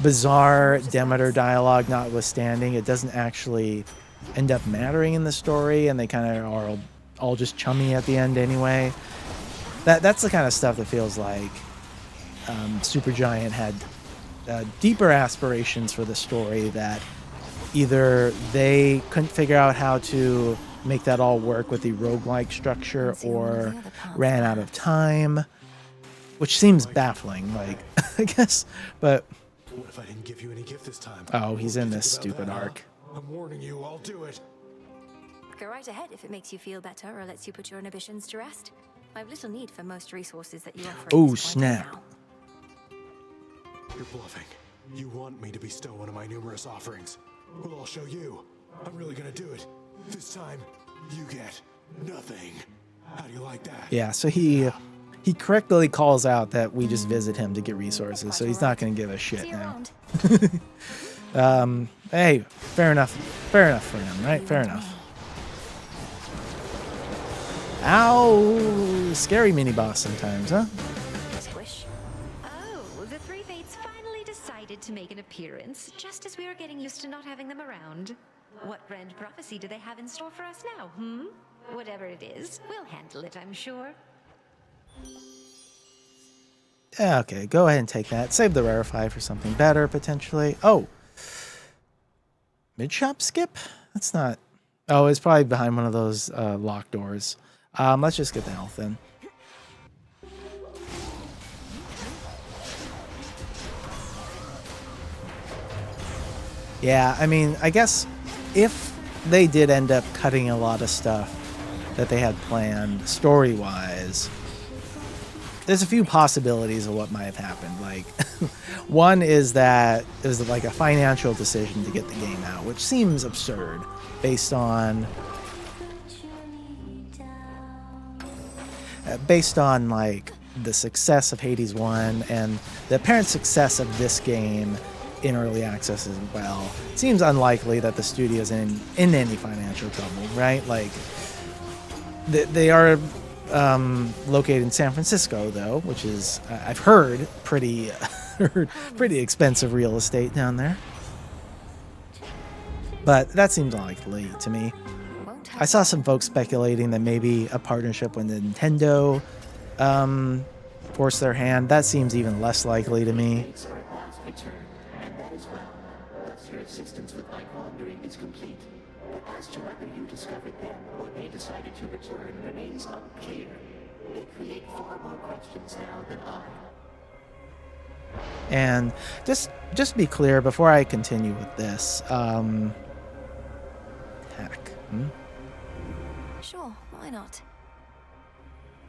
bizarre Demeter dialogue notwithstanding, it doesn't actually end up mattering in the story, and they kind of are all just chummy at the end anyway. That's the kind of stuff that feels like Supergiant had deeper aspirations for the story that either they couldn't figure out how to make that all work with the roguelike structure or ran out of time, which seems baffling, like, I guess, but... What if I didn't give you any gift this time? Oh, he's in this stupid arc. I'm warning you, I'll do it. Go right ahead if it makes you feel better or lets you put your inhibitions to rest. I've little need for most resources that you offer. Oh, snap. You're bluffing. You want me to bestow one of my numerous offerings. Well, I'll show you. I'm really gonna do it. This time, you get nothing. How do you like that? Yeah, so he correctly calls out that we just visit him to get resources, so he's not going to give a shit now. Hey, fair enough for him, right? Fair enough. Ow! Scary mini-boss sometimes, huh? Squish. Oh, the three fates finally decided to make an appearance, just as we were getting used to not having them around. What grand prophecy do they have in store for us now, Whatever it is, we'll handle it, I'm sure. Yeah, okay, go ahead and take that. Save the Rarefy for something better, potentially. Oh! Mid-shop skip? That's not... Oh, it's probably behind one of those locked doors. Let's just get the health in. Yeah, I mean, I guess if they did end up cutting a lot of stuff that they had planned story-wise, there's a few possibilities of what might have happened. Like, one is that it was like a financial decision to get the game out, which seems absurd based on like the success of Hades 1 and the apparent success of this game in early access as well. It seems unlikely that the studio's in any financial trouble, right? Like, they are located in San Francisco, though, which is, I've heard, pretty expensive real estate down there. But that seems unlikely to me. I saw some folks speculating that maybe a partnership with Nintendo forced their hand. That seems even less likely to me. Your assistance with Ike Wandering is complete. As to whether you discovered them or they decided to return remains unclear. They create far more questions now than I. And just be clear before I continue with this. Heck. Sure, why not?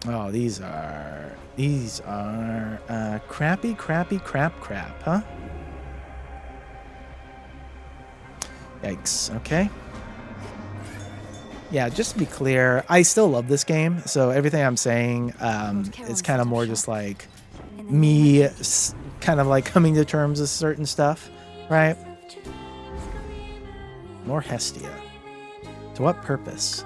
Oh, these are crappy crap, huh? Yikes. Okay. Yeah, just to be clear, I still love this game, so everything I'm saying is kind of more just like me kind of like coming to terms with certain stuff, right? More Hestia. To what purpose?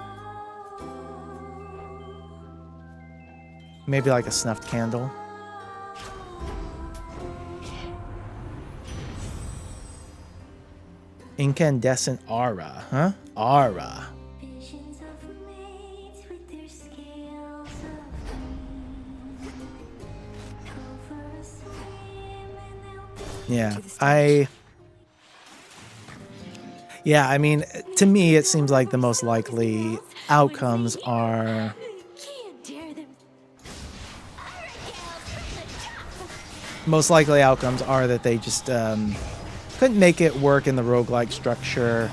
Maybe like a snuffed candle. Incandescent aura, huh? Aura. Yeah, I mean, to me, it seems like the most likely outcomes are... Most likely outcomes are that they just couldn't make it work in the roguelike structure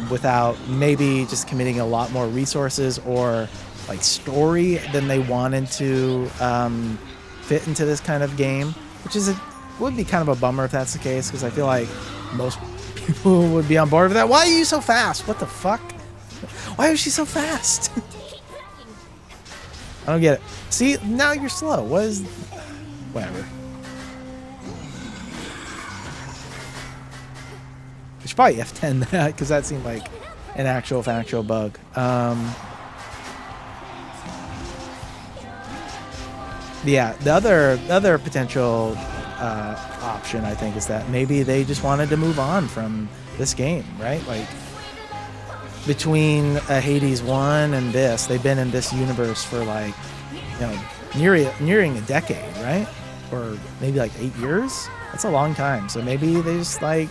without maybe just committing a lot more resources or like story than they wanted to fit into this kind of game, which is would be kind of a bummer if that's the case, because I feel like most people would be on board with that. Why are you so fast? What the fuck? Why is she so fast? I don't get it. See, now you're slow. What is... Whatever. I should probably F10 that, because that seemed like an actual factual bug. Yeah, the other potential option, I think, is that maybe they just wanted to move on from this game, right? Like, between Hades 1 and this, they've been in this universe for like, you know, nearing a decade, right? Or maybe like 8 years. That's a long time. So maybe they just like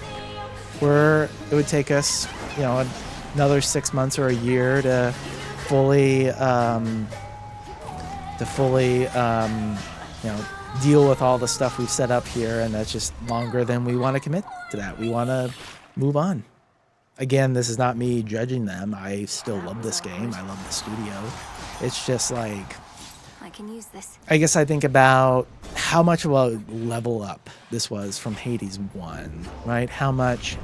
it would take us, you know, another 6 months or a year to fully you know, deal with all the stuff we've set up here, and that's just longer than we want to commit to that. We want to move on. Again, this is not me judging them. I still love this game. I love the studio. It's just like, I can use this. I guess I think about how much of a level up this was from Hades 1, right? How much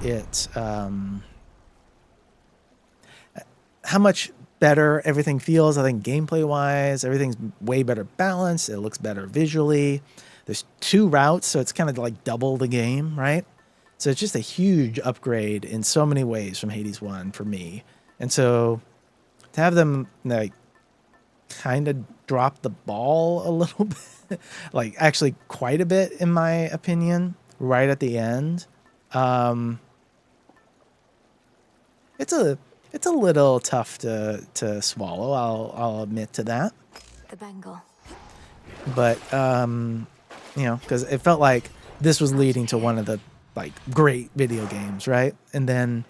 how much better everything feels. I think gameplay wise, everything's way better balanced. It looks better visually. There's 2 routes, so it's kind of like double the game, right? So it's just a huge upgrade in so many ways from Hades 1 for me. And so to have them like kind of drop the ball a little bit, like actually quite a bit in my opinion, right at the end, it's a little tough to swallow. I'll admit to that. The Bengal. But you know, because it felt like this was leading to one of the like great video games, right? And then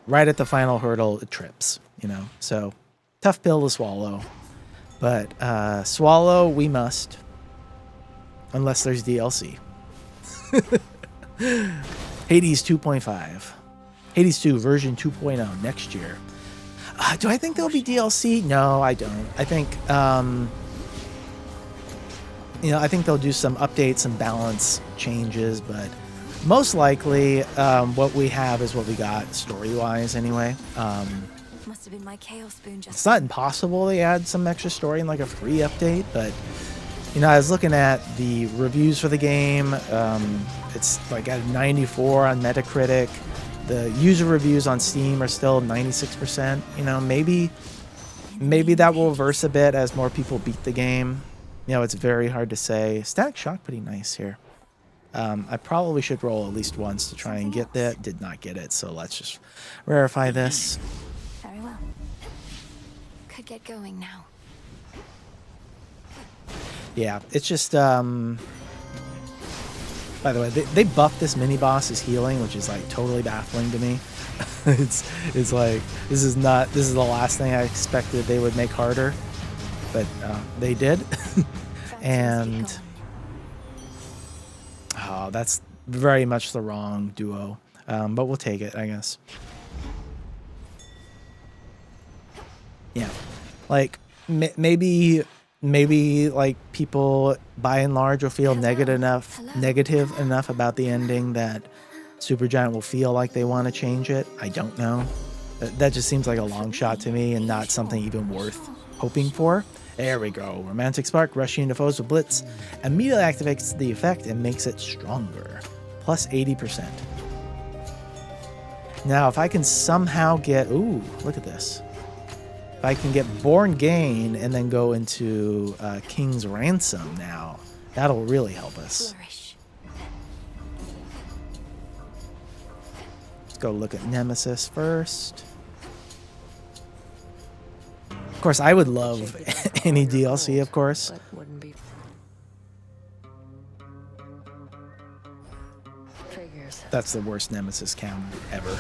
right at the final hurdle, it trips, you know. So tough pill to swallow, but swallow we must, unless there's DLC. Hades 2.5, Hades 2 version 2.0 next year. Do I think there'll be DLC? No, I don't. I think you know, I think they'll do some updates and balance changes, but most likely, what we have is what we got story-wise anyway. Must have been my chaos spoon just. It's not impossible they add some extra story in like a free update, but you know, I was looking at the reviews for the game. It's like at 94 on Metacritic. The user reviews on Steam are still 96%. You know, maybe that will reverse a bit as more people beat the game. You know, it's very hard to say. Static Shock pretty nice here. I probably should roll at least once to try and get that. Did not get it, so let's just verify this. Very well. Could get going now. Yeah, it's just by the way, they buffed this mini boss as healing, which is like totally baffling to me. it's like this is the last thing I expected they would make harder, but they did. And oh, that's very much the wrong duo, but we'll take it, I guess. Yeah, like maybe like people by and large will feel negative enough about the ending that Supergiant will feel like they want to change it. I don't know. That just seems like a long shot to me and not something even worth hoping for. There we go. Romantic Spark, rushing into foes with Blitz, immediately activates the effect and makes it stronger. Plus 80%. Now, if I can somehow get... Ooh, look at this. If I can get Born Gain and then go into King's Ransom now, that'll really help us. Let's go look at Nemesis first. Of course, I would love any DLC, of course. That's the worst Nemesis count ever.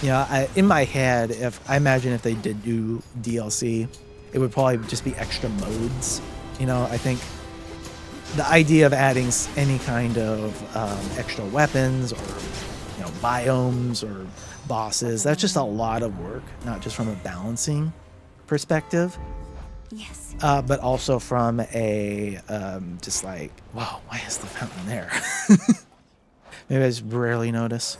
Yeah, in my head, I imagine if they did do DLC, it would probably just be extra modes. You know, I think the idea of adding any kind of extra weapons or, you know, biomes or bosses, that's just a lot of work, not just from a balancing perspective. Yes. But also from a just like, wow, why is the fountain there? Maybe I just rarely notice.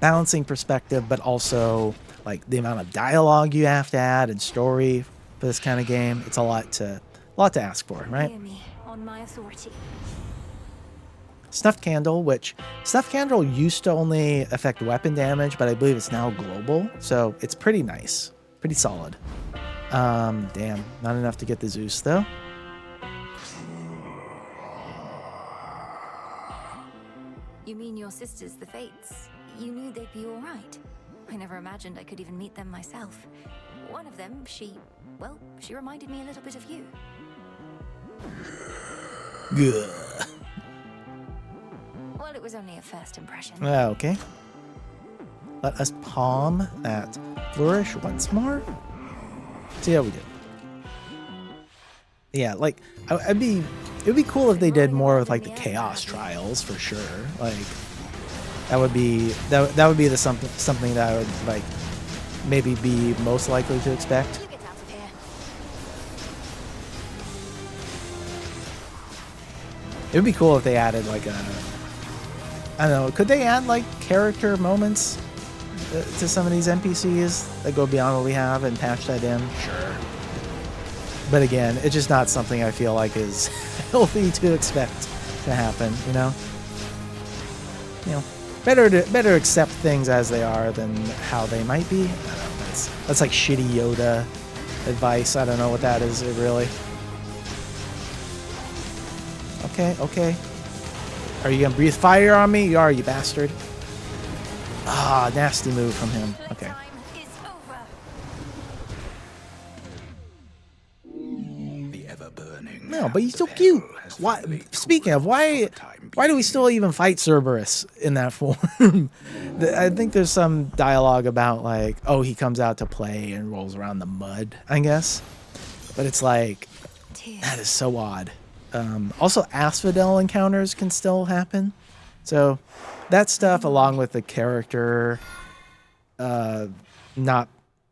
Balancing perspective, but also like the amount of dialogue you have to add and story for this kind of game. It's a lot to ask for, right? Hear me on my authority. Snuffed Candle, which Snuffed Candle used to only affect weapon damage, but I believe it's now global. So it's pretty nice. Pretty solid. Damn. Not enough to get the Zeus, though. You mean your sisters, the Fates? You knew they'd be all right. I never imagined I could even meet them myself. One of them, she reminded me a little bit of you. Good. Well, it was only a first impression. Okay. Let us palm that flourish once more. See how we do. Yeah, like it'd be cool if they did more with like the chaos trials for sure. Like that would be the something that I would like maybe be most likely to expect. It would be cool if they added like I don't know, could they add like character moments to some of these NPCs that go beyond what we have and patch that in? Sure. But again, it's just not something I feel like is healthy to expect to happen, you know? You know, better accept things as they are than how they might be. I don't know, that's like shitty Yoda advice. I don't know what that is, really. Okay. Are you gonna breathe fire on me? You are, you bastard. Ah, nasty move from him. Okay. No, but he's so cute. Why? Speaking of, why do we still even fight Cerberus in that form? I think there's some dialogue about like, oh, he comes out to play and rolls around the mud, I guess. But it's like, that is so odd. Also, asphodel encounters can still happen. So that stuff, along with the character,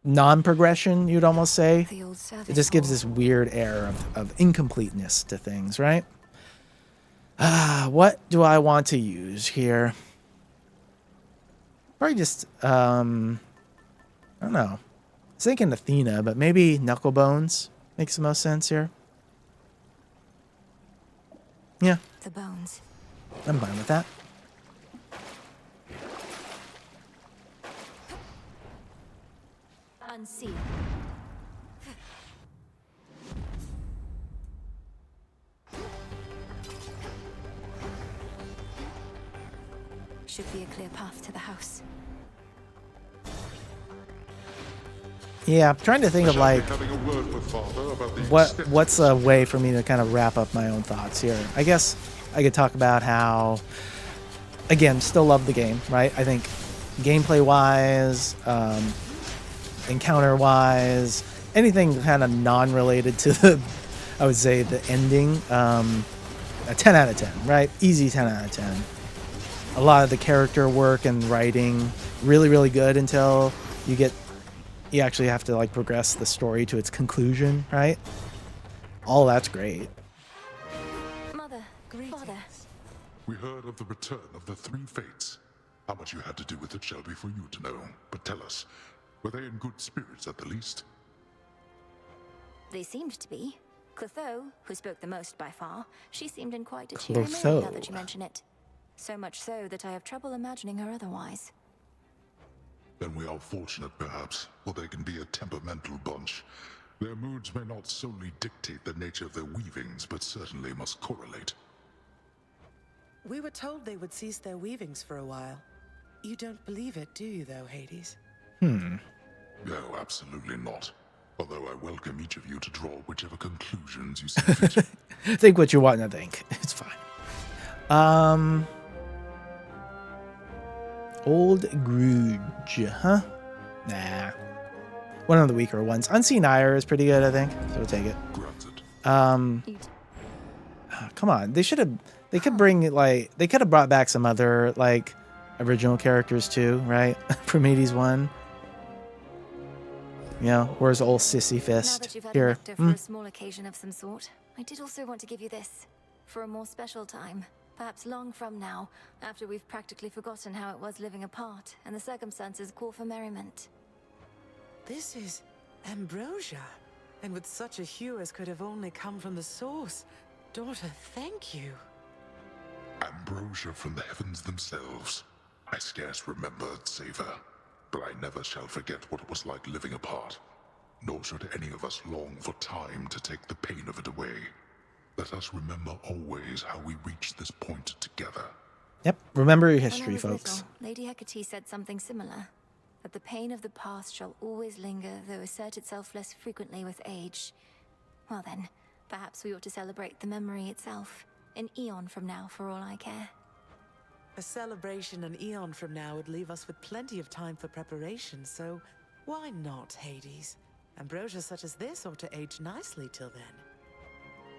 non-progression, you'd almost say, it just gives this weird air of incompleteness to things, right? What do I want to use here? Probably just, I don't know. I was thinking Athena, but maybe Knucklebones makes the most sense here. Yeah. The bones. I'm fine with that. Unseal. Should be a clear path to the house. Yeah, I'm trying to think of like what's a way for me to kind of wrap up my own thoughts here. I guess I could talk about how, again, still love the game, right? I think gameplay wise, encounter wise, anything kind of non-related to the, I would say, the ending, a 10 out of 10, right? Easy 10 out of 10. A lot of the character work and writing really, really good until you actually have to like progress the story to its conclusion, right? All that's great. Mother, father. We heard of the return of the three fates. How much you had to do with it shall be for you to know. But tell us, were they in good spirits at the least? They seemed to be. Clotho, who spoke the most by far, she seemed in quite a cheery mood now that you mention it. So much so that I have trouble imagining her otherwise. Then we are fortunate, perhaps, for they can be a temperamental bunch. Their moods may not solely dictate the nature of their weavings, but certainly must correlate. We were told they would cease their weavings for a while. You don't believe it, do you, though, Hades? No, absolutely not. Although I welcome each of you to draw whichever conclusions you see fit. Think what you want to think. It's fine. Old Grudge, huh? Nah. One of the weaker ones. Unseen Ire is pretty good, I think. So we'll take it. Come on. They could have brought back some other, like, original characters too, right? From 81. You know, where's old Sissy Fist? Now that you've had Here. nectar for a small occasion of some sort, I did also want to give you this. For a more special time. Perhaps long from now, after we've practically forgotten how it was living apart, and the circumstances call for merriment. This is ambrosia, and with such a hue as could have only come from the source. Daughter, thank you. Ambrosia from the heavens themselves. I scarce remember its savor, but I never shall forget what it was like living apart. Nor should any of us long for time to take the pain of it away. Let us remember always how we reached this point together. Yep, remember your When I history, was folks. little, Lady Hecate said something similar. That the pain of the past shall always linger, though assert itself less frequently with age. Well then, perhaps we ought to celebrate the memory itself. An eon from now, for all I care. A celebration an eon from now would leave us with plenty of time for preparation, so why not, Hades? Ambrosia such as this ought to age nicely till then.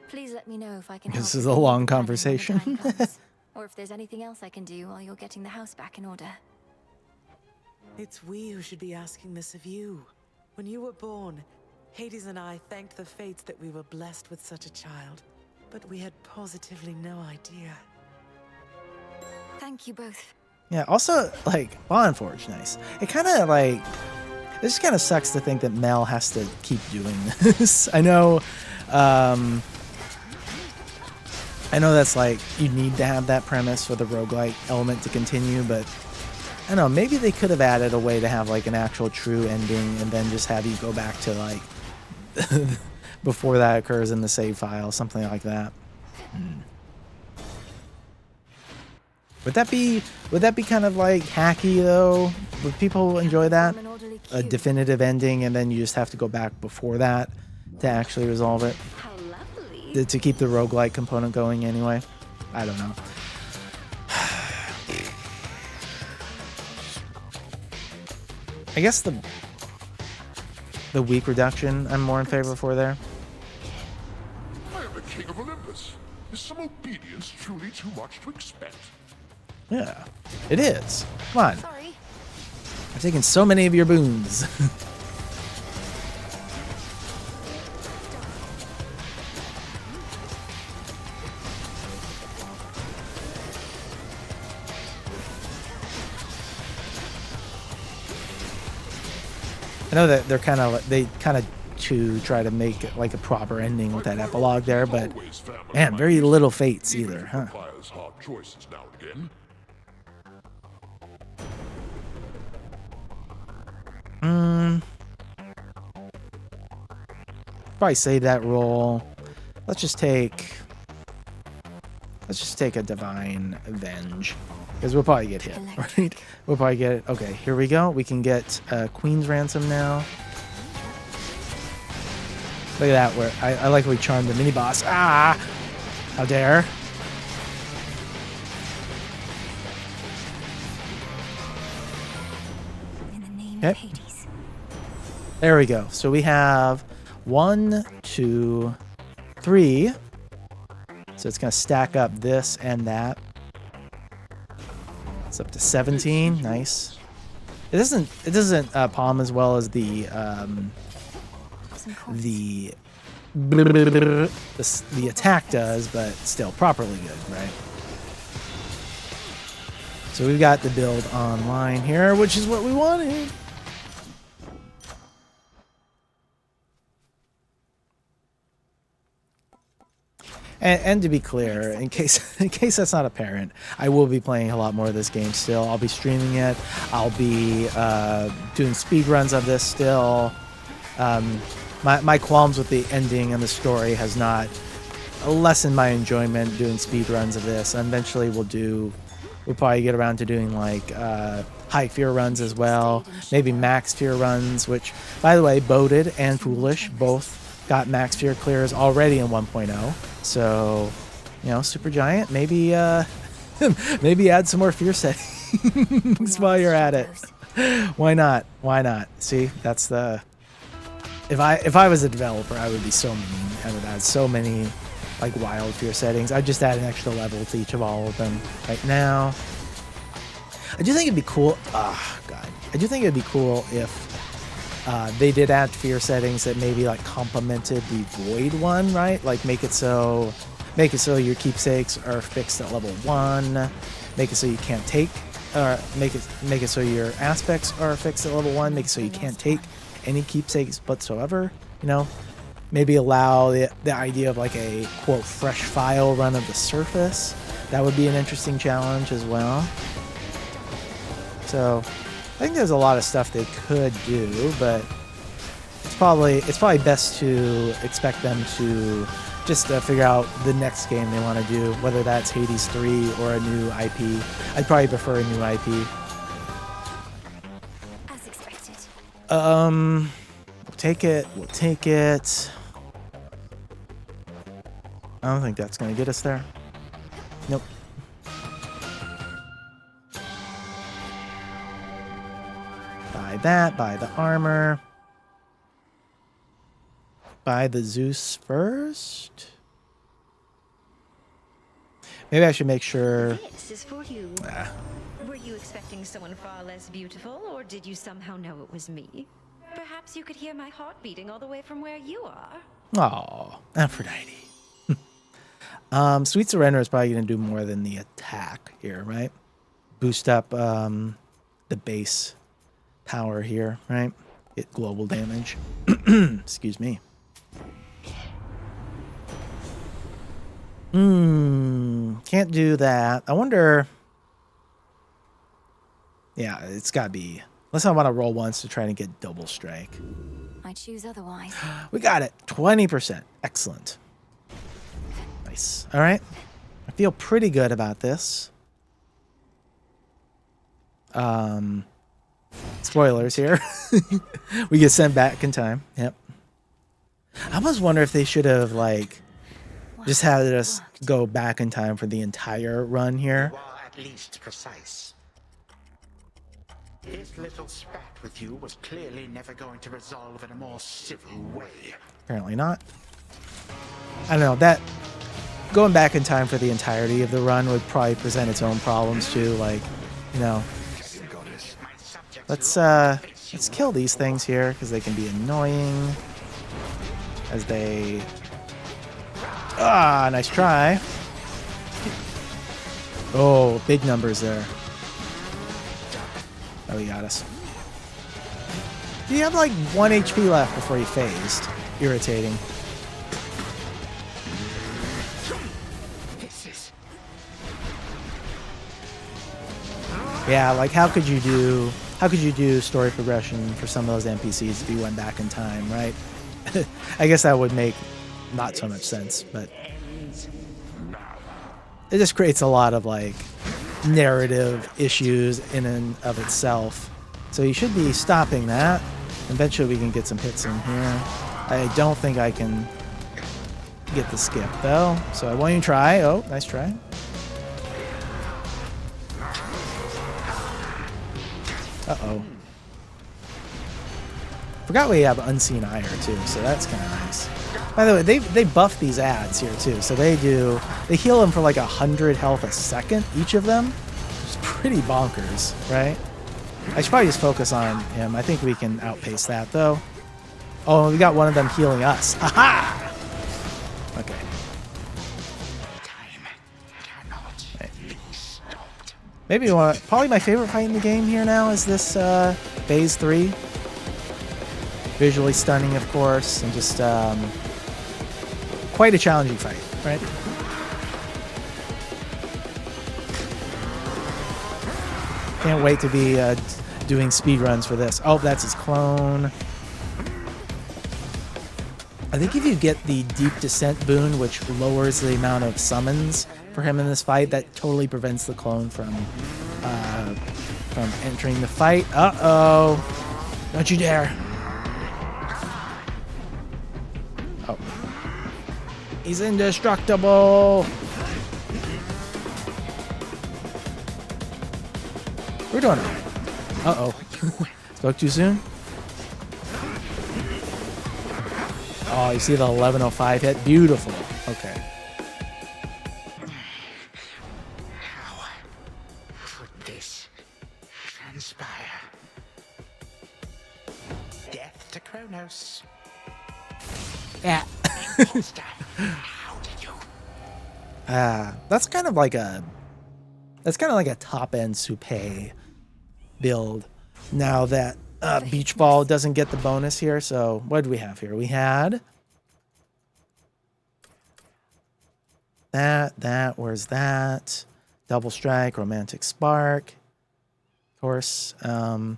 Please let me know if I can This help is with a any long planning when the conversation. time comes, or if there's anything else I can do while you're getting the house back in order. It's we who should be asking this of you. When you were born, Hades and I thanked the fates that we were blessed with such a child, but we had positively no idea. Thank you both. Yeah, also, like, Bondforge, nice. It kind of, like, it just kind of sucks to think that Mel has to keep doing this. I know that's, like, you need to have that premise for the roguelike element to continue, but, I don't know, maybe they could have added a way to have, like, an actual true ending and then just have you go back to, like, before that occurs in the save file, something like that. Would that be kind of like hacky though? Would people enjoy that? A definitive ending and then you just have to go back before that to actually resolve it? To keep the roguelike component going anyway? I don't know. I guess the weak reduction I'm more in favor for there. I am the king of Olympus. Is some obedience truly too much to expect? Yeah, it is. Come on. Sorry. I've taken so many of your boons. I know that they kind of try to make it like a proper ending with that epilogue there, but man, very little fates either, huh? Hard choices now and again. Probably save that roll. Let's just take a divine avenge, because we'll probably get hit, right? We'll probably get it. Okay, here we go. We can get Queen's Ransom now. Look at that. Where I like we charmed the mini boss. Ah, how dare! Okay. There we go. So we have 1, 2, 3. So it's going to stack up this and that. It's up to 17. Nice. It doesn't palm as well as the attack does, but still properly good, right? So we've got the build online here, which is what we wanted. And to be clear, in case that's not apparent, I will be playing a lot more of this game still. I'll be streaming it. I'll be doing speed runs of this still. My qualms with the ending and the story has not lessened my enjoyment doing speed runs of this. And eventually we'll probably get around to doing like high fear runs as well. Maybe max fear runs, which, by the way, Boated and Foolish both got max fear clears already in 1.0. So, you know, Supergiant, maybe maybe add some more fear settings while you're at it. Why not? Why not? See, that's the... If I was a developer, I would be so mean. I would add so many like wild fear settings. I'd just add an extra level to each of all of them. Right now, I do think it'd be cool. Oh God, I do think it'd be cool if they did add fear settings that maybe like complemented the void one, right? Like make it so your keepsakes are fixed at level 1. Make it so you can't take, or make it so your aspects are fixed at level 1. Make it so you can't take any keepsakes whatsoever. You know, maybe allow the idea of like a quote fresh file run of the surface, That would be an interesting challenge as well. So I think there's a lot of stuff they could do, but it's probably best to expect them to just figure out the next game they want to do, whether that's Hades 3 or a new IP. I'd probably prefer a new IP. As expected. We'll take it. We'll take it. I don't think that's going to get us there. Nope. Buy that. Buy the armor. Buy the Zeus first. Maybe I should make sure. This is for you. Were you expecting someone far less beautiful, or did you somehow know it was me? Perhaps you could hear my heart beating all the way from where you are. Oh, Aphrodite. Sweet Surrender is probably going to do more than the attack here, right? Boost up the base power here, right? Get global damage. Excuse me. Can't do that. I wonder. Yeah, it's got to be. Unless I want to roll once to try to get double strike. I choose otherwise. We got it. 20%. Excellent. Nice. All right. I feel pretty good about this. Spoilers here. We get sent back in time. Yep. I almost wonder if they should have, like, just had us go back in time for the entire run here. You are at least precise. His little spat with you was clearly never going to resolve in a more civil way. Apparently not. I don't know, that going back in time for the entirety of the run would probably present its own problems too, like, you know. Let's kill these things here because they can be annoying as they. Ah, nice try. Oh, big numbers there. Oh, he got us. You have like 1 HP left before he phased. Irritating. Yeah, like how could you do story progression for some of those NPCs if you went back in time, right? I guess that would make not so much sense, but it just creates a lot of like narrative issues in and of itself. So you should be stopping that. Eventually we can get some hits in here. I don't think I can get the skip though, so I won't even try. Oh, nice try. Uh-oh. Forgot we have Unseen Ire too, so that's kind of nice. By the way, they buff these ads here too, so they heal them for like 100 health a second, each of them. It's pretty bonkers, right? I should probably just focus on him. I think we can outpace that though. Oh, we got one of them healing us. Aha! Okay. Right. Maybe probably my favorite fight in the game here now is this phase 3. Visually stunning, of course, and just quite a challenging fight, right? Can't wait to be doing speedruns for this. Oh, that's his clone. I think if you get the Deep Descent boon, which lowers the amount of summons for him in this fight, that totally prevents the clone from entering the fight. Uh-oh. Don't you dare. Oh. He's indestructible. We're doing it. Uh-oh. Spoke too soon? Oh, you see the 1105 hit? Beautiful. Okay. How would this transpire? Death to Chronos. Yeah. That's kind of like a top end Supay build. Now that Beach Ball doesn't get the bonus here, so what did we have here? We had Where's that? Double strike, romantic spark, of course. And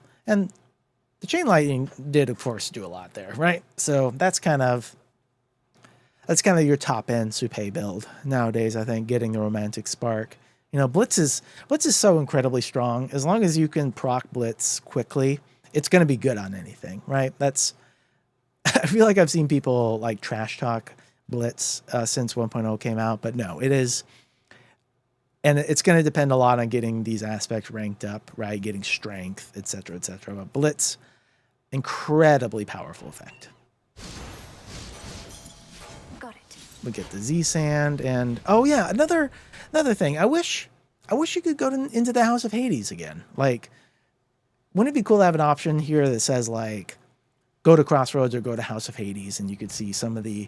the chain lightning did, of course, do a lot there, right? So that's kind of your top end Supay build nowadays. I think getting the romantic spark. You know, Blitz is so incredibly strong. As long as you can proc Blitz quickly, it's going to be good on anything, right? That's. I feel like I've seen people like trash talk Blitz since 1.0 came out, but no, it is. And it's going to depend a lot on getting these aspects ranked up, right? Getting strength, etc., etc. But Blitz, incredibly powerful effect. Got it. We get the Z Sand, and oh yeah, another thing. I wish you could go into the House of Hades again. Like, wouldn't it be cool to have an option here that says like, go to Crossroads or go to House of Hades, and you could see some of the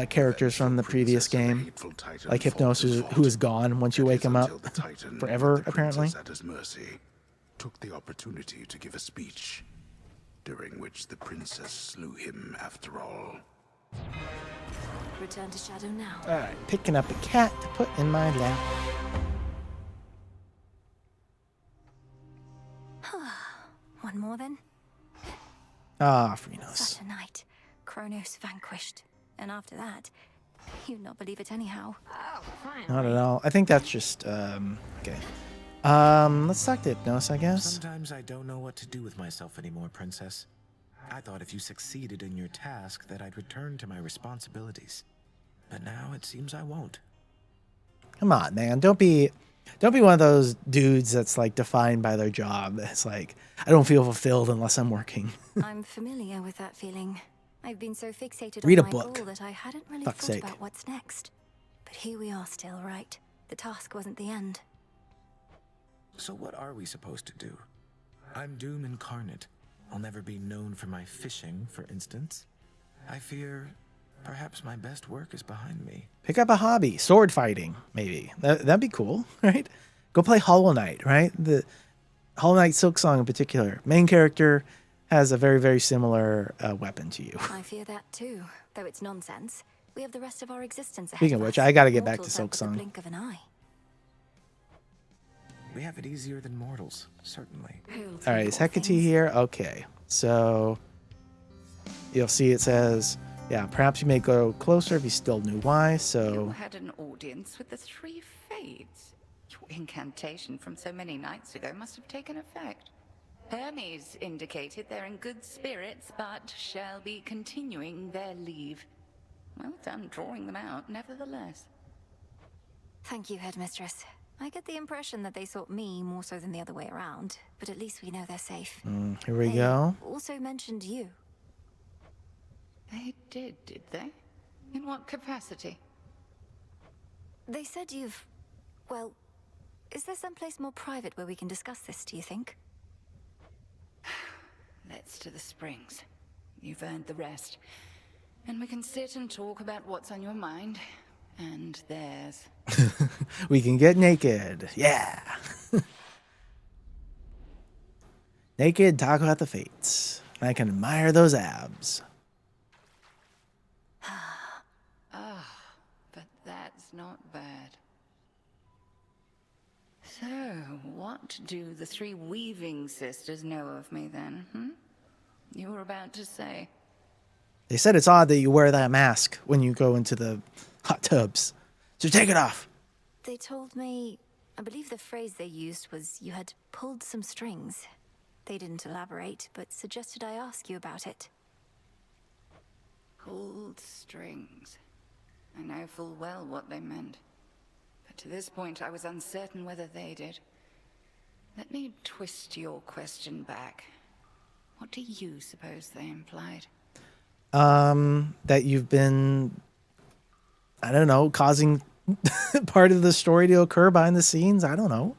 characters from the previous game, like Hypnos, who is gone once you wake him up forever, apparently. At his mercy, took the opportunity to give a speech, during which the princess slew him after all. Return to Shadow now. All right, picking up a cat to put in my lap. One more then. Ah, Chronos. Such a night. Chronos vanquished. And after that, you'd not believe it anyhow. Oh, fine. Not at all. I think that's just, okay. Let's talk to Hypnos, I guess. Sometimes I don't know what to do with myself anymore, Princess. I thought if you succeeded in your task that I'd return to my responsibilities. But now it seems I won't. Come on, man. Don't be one of those dudes that's like defined by their job. It's like, I don't feel fulfilled unless I'm working. I'm familiar with that feeling. I've been so fixated Read on a my book. goal that I hadn't really Fuck's thought sake. about what's next. But here we are still, right? The task wasn't the end. So what are we supposed to do? I'm Doom incarnate. I'll never be known for my fishing, for instance. I fear perhaps my best work is behind me. Pick up a hobby. Sword fighting, maybe. That'd be cool, right? Go play Hollow Knight, right? The Hollow Knight Silk Song in particular. Main character has a very, very similar weapon to you. I fear that too, though it's nonsense. We have the rest of our existence ahead. Speaking of which, I gotta get back to Silk Song. Blink of an eye. We have it easier than mortals, certainly. All right, is Hecate here? Okay, so you'll see it says, yeah, perhaps you may go closer if you still knew why. You So had an audience with the three fates. Your incantation from so many nights ago must have taken effect. Hermes indicated they're in good spirits, but shall be continuing their leave. Well done drawing them out, nevertheless. Thank you, Headmistress. I get the impression that they sought me more so than the other way around, but at least we know they're safe. here we They go. also mentioned you. They did they? In what capacity? They said you've... Well, is there someplace more private where we can discuss this, do you think? Let's to the springs. You've earned the rest. And we can sit and talk about what's on your mind. And theirs. We can get naked. Yeah. Naked, talk about the fates. I can admire those abs. But that's not bad. So, what do the three weaving sisters know of me then, You were about to say. They said it's odd that you wear that mask when you go into the hot tubs. So take it off. They told me... I believe the phrase they used was you had pulled some strings. They didn't elaborate, but suggested I ask you about it. Pulled strings. I know full well what they meant. But to this point, I was uncertain whether they did. Let me twist your question back. What do you suppose they implied? That you've been, I don't know, causing part of the story to occur behind the scenes. I don't know.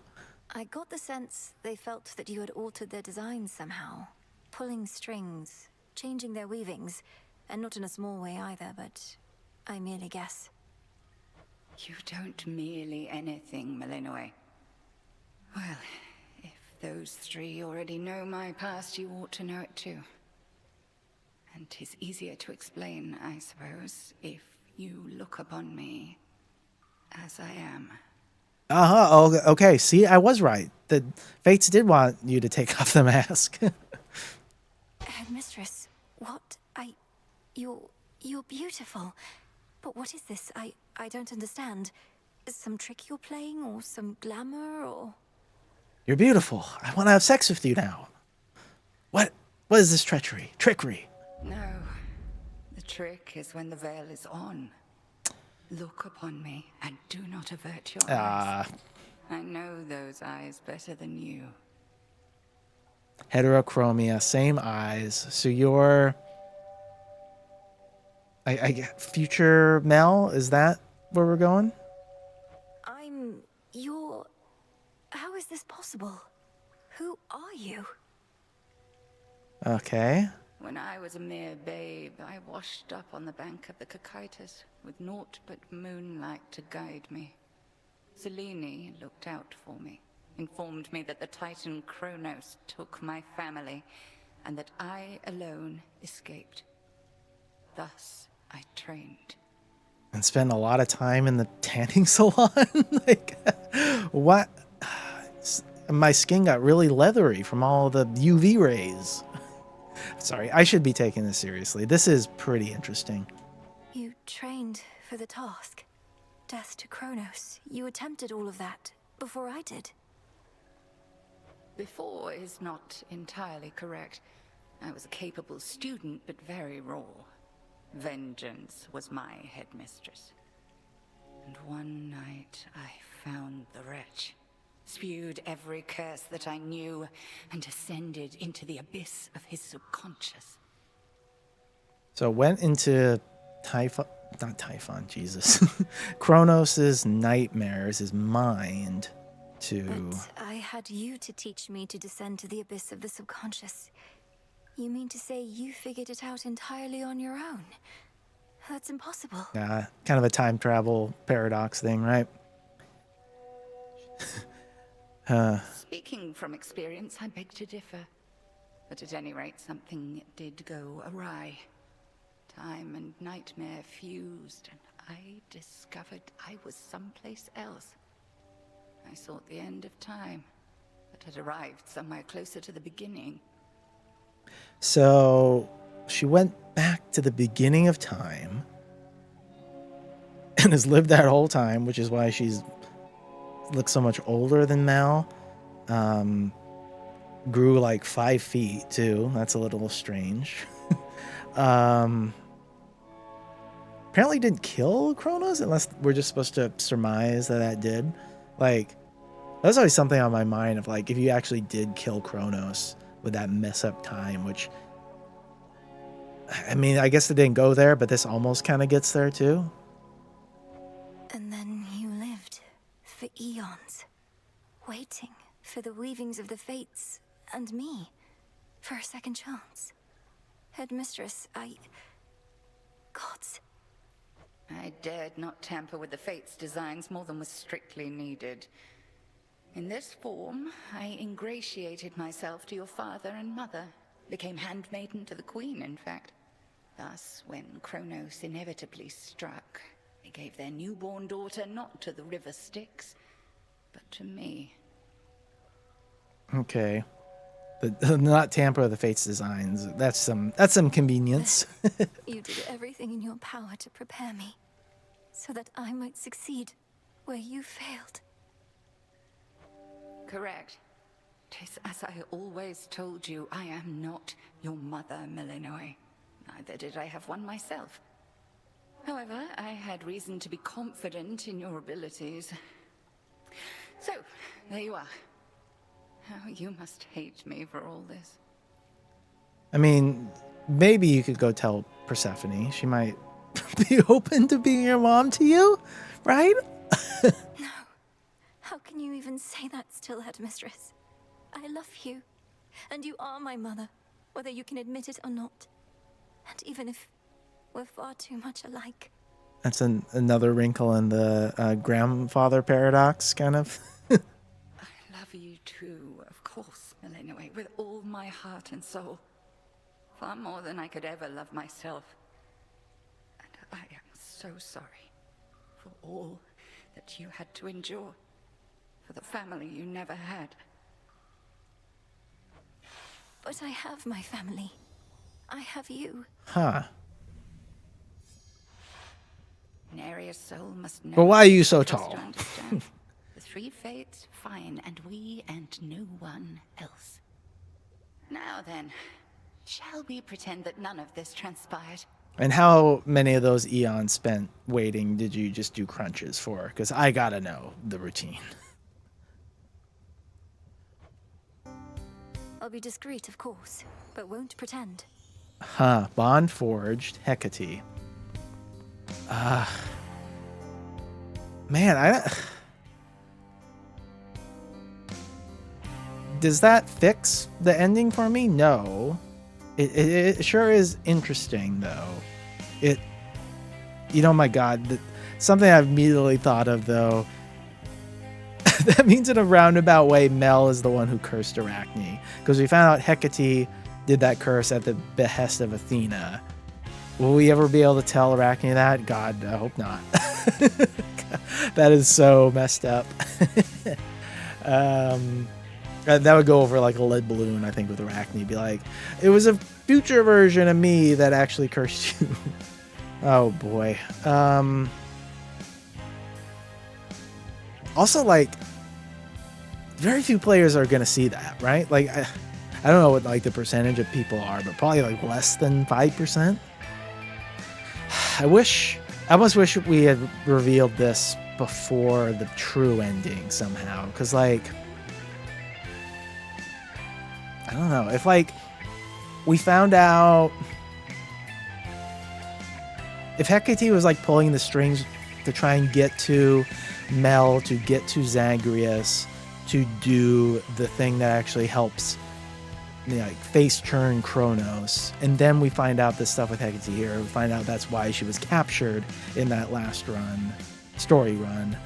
I got the sense they felt that you had altered their designs somehow. Pulling strings, changing their weavings, and not in a small way either, but I merely guess. You don't merely anything, Malinois. Well, if those three already know my past, you ought to know it too. And 'tis easier to explain, I suppose, if you look upon me as I am. Uh-huh. Oh, okay. See, I was right. The Fates did want you to take off the mask. Headmistress, what? You're beautiful. But what is this? I don't understand. Some trick you're playing, or some glamour, or... You're beautiful. I want to have sex with you now. What is this treachery? Trickery? No. The trick is when the veil is on. Look upon me and do not avert your eyes. I know those eyes better than you. Heterochromia, same eyes. So you're... I get future Mel? Is that where we're going? You're... How is this possible? Who are you? Okay. When I was a mere babe, I washed up on the bank of the Hecate with naught but moonlight to guide me. Selene looked out for me, informed me that the Titan Chronos took my family, and that I alone escaped. Thus, I trained. And spend a lot of time in the tanning salon? Like, what? My skin got really leathery from all the UV rays. Sorry, I should be taking this seriously. This is pretty interesting. You trained for the task. Death to Chronos. You attempted all of that before I did. Before is not entirely correct. I was a capable student, but very raw. Vengeance was my headmistress. And one night I found the wretch, spewed every curse that I knew, and descended into the abyss of his subconscious. So went into Jesus. Chronos's nightmares, his mind, to... But I had you to teach me to descend to the abyss of the subconscious. You mean to say you figured it out entirely on your own? That's impossible. Yeah, kind of a time travel paradox thing, right? Speaking from experience, I beg to differ. But at any rate, something did go awry. Time and nightmare fused, and I discovered I was someplace else. I sought the end of time, but had arrived somewhere closer to the beginning. So she went back to the beginning of time and has lived that whole time, which is why she's looks so much older than Mal. Grew like 5 feet too. That's a little strange. Apparently didn't kill Chronos, unless we're just supposed to surmise that that did. Like, that's always something on my mind of like, if you actually did kill Chronos, would that mess up time? Which, I mean, I guess it didn't go there, but this almost kind of gets there too. And then you lived for eons, waiting for the weavings of the fates and me for a second chance. Headmistress, Gods. I dared not tamper with the Fates' designs more than was strictly needed. In this form, I ingratiated myself to your father and mother, became handmaiden to the Queen, in fact. Thus, when Chronos inevitably struck, they gave their newborn daughter not to the river Styx, but to me. Okay. Not tamper with the Fates' designs. That's some convenience. You did everything in your power to prepare me, so that I might succeed where you failed. Correct. 'Tis as I always told you, I am not your mother, Millenoi. Neither did I have one myself. However, I had reason to be confident in your abilities. So, there you are. How you must hate me for all this. I mean, maybe you could go tell Persephone. She might be open to being your mom to you, right? No. How can you even say that still, Headmistress? I love you, and you are my mother, whether you can admit it or not. And even if we're far too much alike. That's another wrinkle in the grandfather paradox, kind of. I love you too, of course, Millenoi, with all my heart and soul. Far more than I could ever love myself. And I am so sorry for all that you had to endure. For the family you never had. But I have my family. I have you. Huh. Neria's soul must know. But why are you so Trust tall? to understand. The three fates, fine, and we and no one else. Now then, shall we pretend that none of this transpired? And how many of those eons spent waiting did you just do crunches for? Because I gotta know the routine. I'll be discreet, of course, but won't pretend. Huh. Bond forged. Hecate. Man, does that fix the ending for me? No. It sure is interesting, though. You know, my God, something I've immediately thought of, though. That means in a roundabout way, Mel is the one who cursed Arachne. Because we found out Hecate did that curse at the behest of Athena. Will we ever be able to tell Arachne that? God, I hope not. That is so messed up. That would go over like a lead balloon, I think, with Arachne. Be like, it was a future version of me that actually cursed you. Oh, boy. Also, like, very few players are going to see that, right? Like, I don't know what, like, the percentage of people are, but probably, like, less than 5%. I almost wish we had revealed this before the true ending somehow. Because, like, I don't know. If, like, we found out... If Hecate was, like, pulling the strings to try and get to Mel, to get to Zagreus, to do the thing that actually helps, you know, like, face turn Chronos, and then we find out this stuff with Hecate here. We find out that's why she was captured in that last run, story run.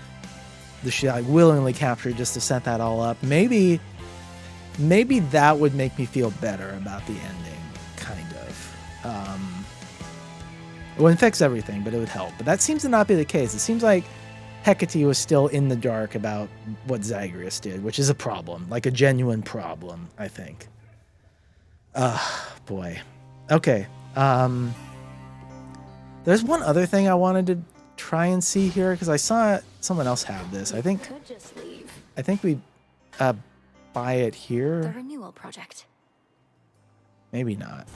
She, like, willingly captured just to set that all up. Maybe that would make me feel better about the ending, kind of. It wouldn't fix everything, but it would help. But that seems to not be the case. It seems like Hecate was still in the dark about what Zagreus did, which is a problem, like a genuine problem, I think. Boy. Okay. There's one other thing I wanted to try and see here, because I saw someone else have this. I think we buy it here. The renewal project. Maybe not.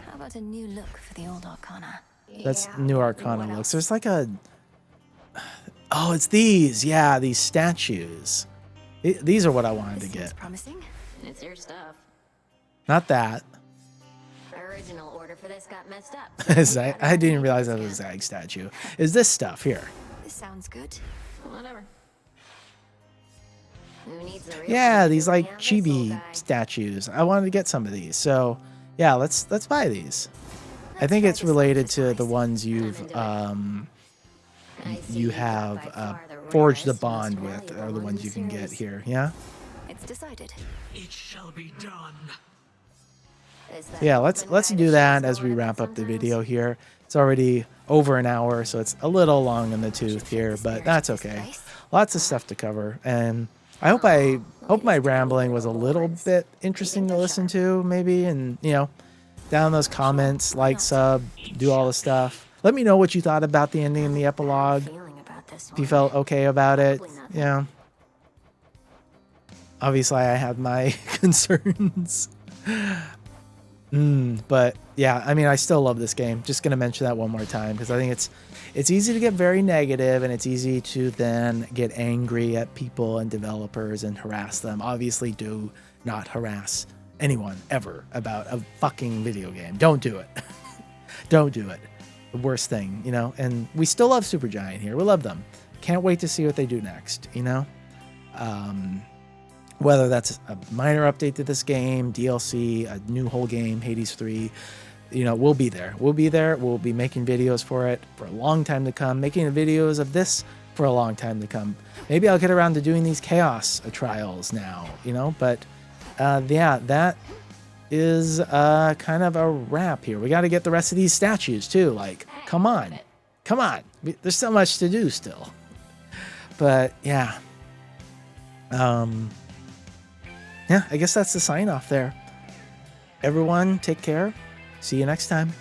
How about a new look for the old Arcana? That's new Arcana looks. There's like a... Oh, it's these. Yeah, these statues. These are what I wanted to get. Promising. It's your stuff. Not that. Original order for this got messed up. I didn't realize that was a Zag statue. Is this stuff here? This sounds good. Whatever. Who needs a real Yeah, these like chibi statues. I wanted to get some of these. So, yeah, let's buy these. I think it's related to the ones you have forged the bond with, are the ones you can get here. Yeah. It's decided. It shall be done. Yeah, let's do that as we wrap up the video here. It's already over an hour, so it's a little long in the tooth here, but that's okay. Lots of stuff to cover, and I hope my rambling was a little bit interesting to listen to, maybe, and you know, down in those comments, like, sub, do all the stuff. Let me know what you thought about the ending and the epilogue. If you felt okay about it, yeah. Obviously, I had my concerns. But yeah, I mean, I still love this game. Just gonna mention that one more time because I think it's easy to get very negative, and it's easy to then get angry at people and developers and harass them. Obviously, do not harass anyone ever about a fucking video game. Don't do it. Don't do it. The worst thing, you know. And we still love Supergiant here. We love them. Can't wait to see what they do next, you know. Whether that's a minor update to this game, DLC, a new whole game, Hades 3, you know, we'll be there. We'll be there. We'll be making videos for it for a long time to come, making videos of this for a long time to come. Maybe I'll get around to doing these Chaos trials now, you know, but yeah, that is kind of a wrap here. We got to get the rest of these statues too. Like, come on. Come on. There's so much to do still. But yeah. Yeah, I guess that's the sign off there. Everyone, take care. See you next time.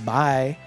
Bye.